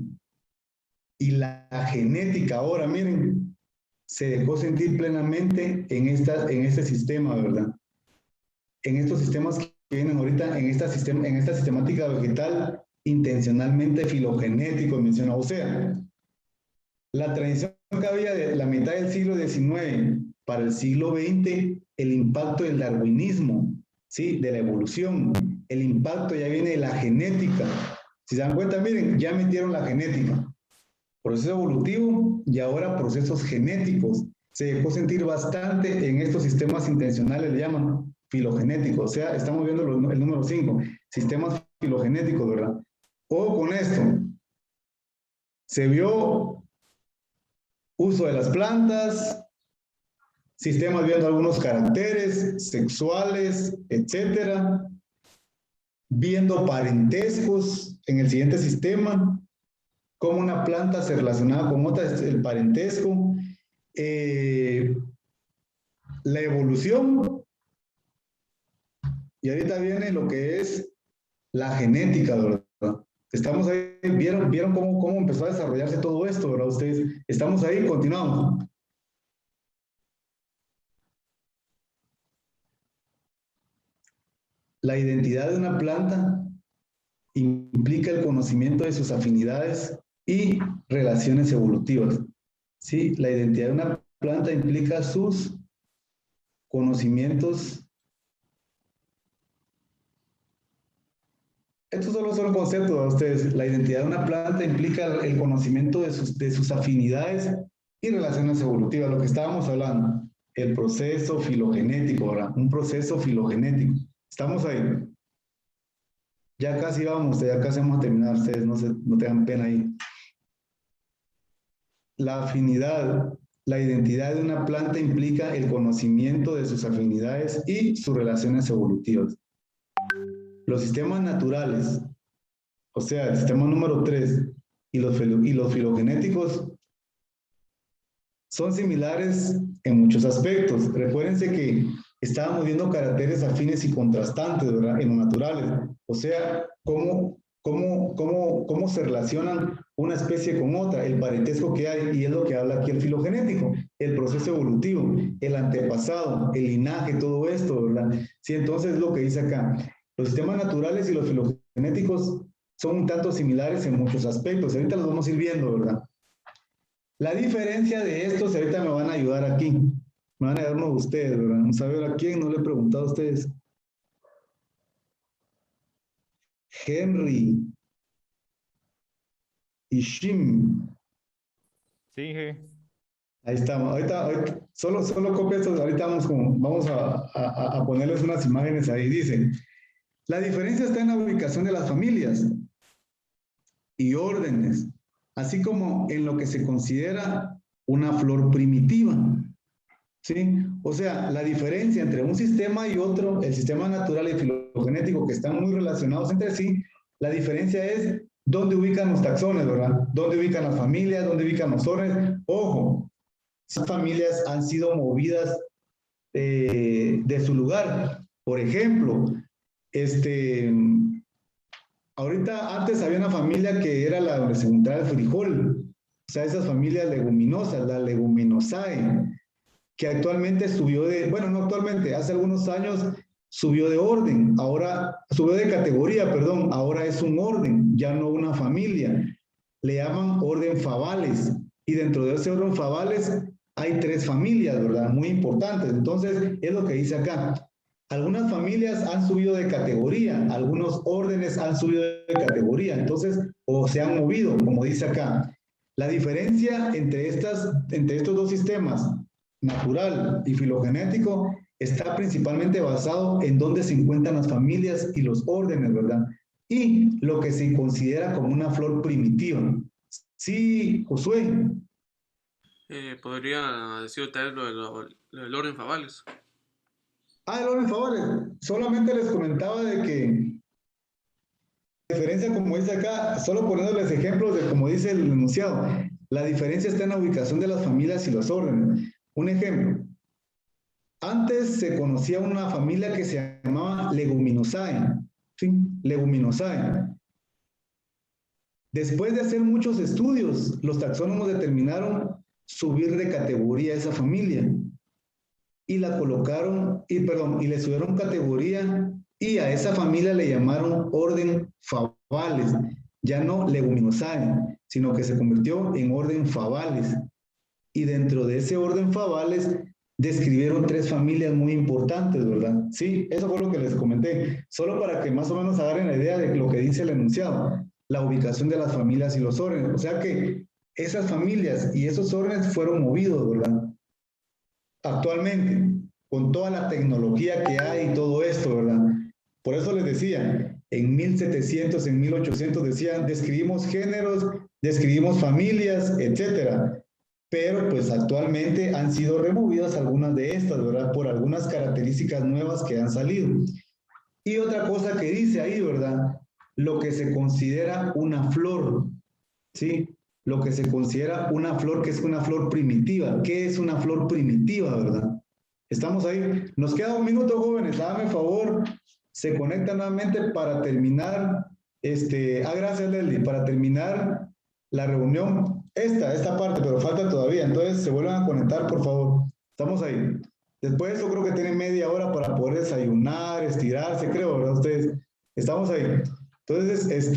y la genética ahora, miren, se dejó sentir plenamente en este sistema, ¿verdad? En estos sistemas que vienen ahorita, en esta sistemática vegetal intencionalmente filogenético mencionado. O sea, la transición que había de la mitad del siglo XIX para el siglo XX, el impacto del darwinismo, ¿sí? De la evolución, el impacto ya viene de la genética. Si se dan cuenta, miren, ya metieron la genética. Proceso evolutivo y ahora procesos genéticos. Se dejó sentir bastante en estos sistemas intencionales, le llaman filogenéticos. O sea, estamos viendo el número 5, sistemas filogenéticos, ¿verdad? O con esto, se vio uso de las plantas, sistemas viendo algunos caracteres sexuales, etcétera, viendo parentescos en el siguiente sistema, cómo una planta se relacionaba con otra, el parentesco, la evolución, y ahorita viene lo que es la genética, ¿verdad? Estamos ahí, vieron cómo empezó a desarrollarse todo esto, ¿verdad? Ustedes, estamos ahí, continuamos. La identidad de una planta implica el conocimiento de sus afinidades y relaciones evolutivas. ¿Sí? La identidad de una planta implica sus conocimientos. Estos solo son conceptos de ustedes. La identidad de una planta implica el conocimiento de sus afinidades y relaciones evolutivas, lo que estábamos hablando, el proceso filogenético, ¿verdad? Un proceso filogenético. Estamos ahí. Ya casi vamos, ya casi vamos a terminar, ustedes no tengan pena ahí. La afinidad, la identidad de una planta implica el conocimiento de sus afinidades y sus relaciones evolutivas. Los sistemas naturales, o sea, el sistema número 3 y los filogenéticos son similares en muchos aspectos. Recuérdense que estábamos viendo caracteres afines y contrastantes, ¿verdad? En los naturales. O sea, cómo se relacionan una especie con otra, el parentesco que hay, y es lo que habla aquí el filogenético, el proceso evolutivo, el antepasado, el linaje, todo esto, ¿verdad? Sí, entonces es lo que dice acá. Los sistemas naturales y los filogenéticos son un tanto similares en muchos aspectos. Ahorita los vamos a ir viendo, ¿verdad? La diferencia de estos, ahorita me van a ayudar aquí. Me van a ayudar uno de ustedes, ¿verdad? Vamos a ver a quién, no le he preguntado a ustedes. Henry y Shim. Sí, Ahí estamos. Ahorita solo copia esto. Ahorita vamos a ponerles unas imágenes ahí. Dicen, la diferencia está en la ubicación de las familias y órdenes, así como en lo que se considera una flor primitiva. ¿Sí? O sea, la diferencia entre un sistema y otro, el sistema natural y filogenético, que están muy relacionados entre sí, la diferencia es dónde ubican los taxones, ¿verdad? Dónde ubican las familias, dónde ubican los órdenes. Ojo, esas familias han sido movidas de su lugar. Por ejemplo, ahorita antes había una familia que era la donde se juntaba el frijol, o sea, esas familias leguminosas, las Leguminosae, que actualmente subió bueno, no actualmente, hace algunos años subió de orden, ahora subió de categoría, perdón, ahora es un orden, ya no una familia. Le llaman orden Favales, y dentro de ese orden Favales hay 3 familias, ¿verdad? Muy importantes. Entonces, es lo que dice acá. Algunas familias han subido de categoría, algunos órdenes han subido de categoría, entonces, o se han movido, como dice acá. La diferencia entre estos dos sistemas, natural y filogenético, está principalmente basado en dónde se encuentran las familias y los órdenes, ¿verdad? Y lo que se considera como una flor primitiva. Sí, Josué. Podría decir tal vez lo del orden Favales. El orden Favales. Solamente les comentaba de que la diferencia, como dice acá, solo poniéndoles ejemplos de como dice el enunciado, la diferencia está en la ubicación de las familias y los órdenes. Un ejemplo, antes se conocía una familia que se llamaba Leguminosae, ¿sí? Leguminosae. Después de hacer muchos estudios, los taxónomos determinaron subir de categoría a esa familia y la colocaron, y le subieron categoría y a esa familia le llamaron orden Favales, ya no Leguminosae, sino que se convirtió en orden Favales. Y dentro de ese orden Favales describieron 3 familias muy importantes, ¿verdad? Sí, eso fue lo que les comenté, solo para que más o menos agarren la idea de lo que dice el enunciado, la ubicación de las familias y los órdenes. O sea que esas familias y esos órdenes fueron movidos, ¿verdad? Actualmente, con toda la tecnología que hay y todo esto, ¿verdad? Por eso les decía, en 1700, en 1800 decían, describimos géneros, describimos familias, etcétera. Pero pues actualmente han sido removidas algunas de estas, ¿verdad? Por algunas características nuevas que han salido. Y otra cosa que dice ahí, ¿verdad? Lo que se considera una flor, ¿sí? Lo que se considera una flor, que es una flor primitiva. ¿Qué es una flor primitiva, verdad? ¿Estamos ahí? Nos queda 1 minuto, jóvenes. Dame favor. Se conecta nuevamente para terminar. Gracias, Leslie. Para terminar la reunión. Esta parte, pero falta todavía. Entonces, se vuelvan a conectar, por favor. Estamos ahí. Después de eso, creo que tienen media hora para poder desayunar, estirarse, creo, ¿verdad? Ustedes. Estamos ahí. Entonces,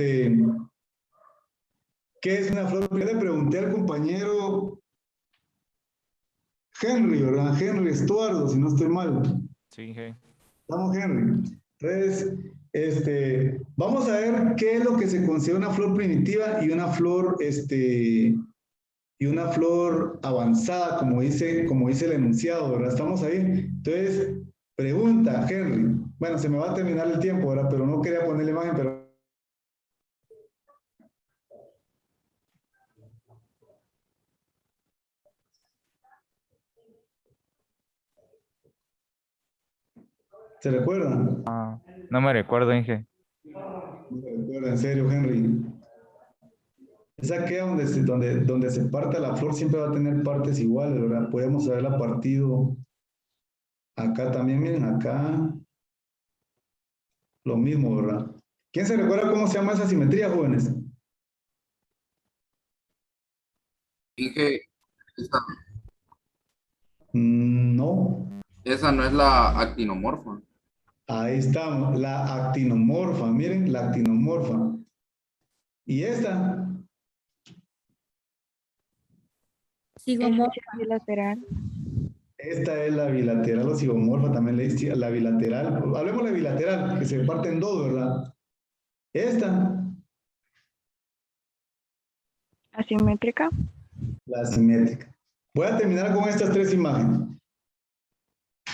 ¿qué es una flor? Yo le pregunté al compañero Henry, ¿verdad? Henry Estuardo, si no estoy mal. Sí, hey. Estamos, Henry. Entonces, vamos a ver qué es lo que se considera una flor primitiva y una flor avanzada, como dice el enunciado, ¿verdad? Estamos ahí. Entonces, pregunta, Henry. Bueno, se me va a terminar el tiempo, ¿verdad? Pero no quería poner la imagen, pero ¿se recuerdan? No me recuerdo, Inge. No se recuerda, en serio, Henry. Es aquella donde se parte la flor, siempre va a tener partes iguales, ¿verdad? Podemos haberla partido acá también, miren, acá. Lo mismo, ¿verdad? ¿Quién se recuerda cómo se llama esa simetría, jóvenes? Inge, No. Esa no es la actinomorfa. Ahí estamos, la actinomorfa, miren, la actinomorfa. ¿Y esta? Zigomorfa. Bilateral. Esta es la bilateral o zigomorfa, también le dice la bilateral. Hablemos de la bilateral, que se parte en 2, ¿verdad? Esta. Asimétrica. La asimétrica. Voy a terminar con estas 3 imágenes.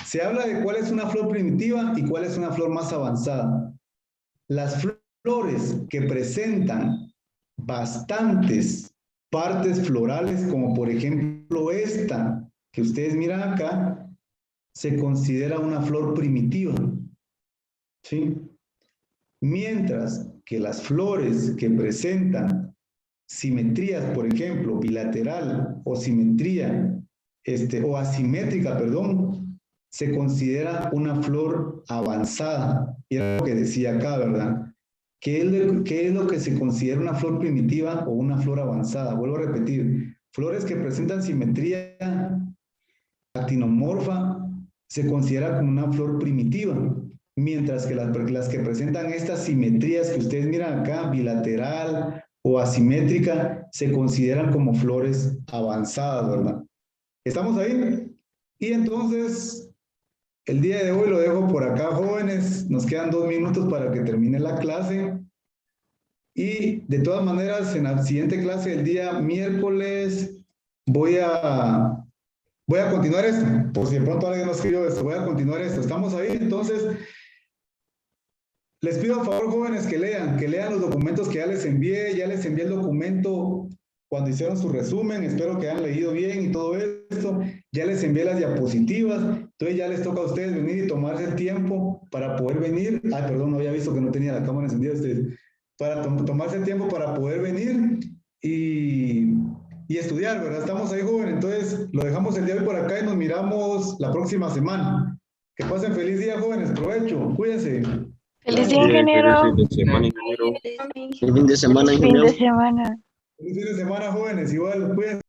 Se habla de cuál es una flor primitiva y cuál es una flor más avanzada. Las flores que presentan bastantes partes florales, como por ejemplo esta que ustedes miran acá, se considera una flor primitiva. ¿Sí? Mientras que las flores que presentan simetrías, por ejemplo, bilateral o simetría, o asimétrica, perdón, se considera una flor avanzada. Y era lo que decía acá, ¿verdad? ¿Qué es lo que se considera una flor primitiva o una flor avanzada? Vuelvo a repetir. Flores que presentan simetría actinomorfa se considera como una flor primitiva, mientras que las que presentan estas simetrías que ustedes miran acá, bilateral o asimétrica, se consideran como flores avanzadas, ¿verdad? ¿Estamos ahí? Y entonces, el día de hoy lo dejo por acá, jóvenes. Nos quedan 2 minutos para que termine la clase. Y de todas maneras, en la siguiente clase, el día miércoles, voy a continuar esto. Por si de pronto alguien no escribió esto, voy a continuar esto. ¿Estamos ahí? Entonces, les pido a favor, jóvenes, que lean los documentos que ya les envié. Ya les envié el documento cuando hicieron su resumen. Espero que hayan leído bien y todo esto. Ya les envié las diapositivas. Entonces ya les toca a ustedes venir y tomarse el tiempo para poder venir. Ay, perdón, no había visto que no tenía la cámara encendida. Para tomarse el tiempo para poder venir y estudiar, ¿verdad? Estamos ahí, jóvenes. Entonces lo dejamos el día de hoy por acá y nos miramos la próxima semana. Que pasen feliz día, jóvenes. Provecho. Cuídense. Feliz día, ingeniero. Fin de semana, ingeniero. El fin de semana, Fin ingeniero. de semana. Feliz fin de semana, jóvenes. Igual, cuídense.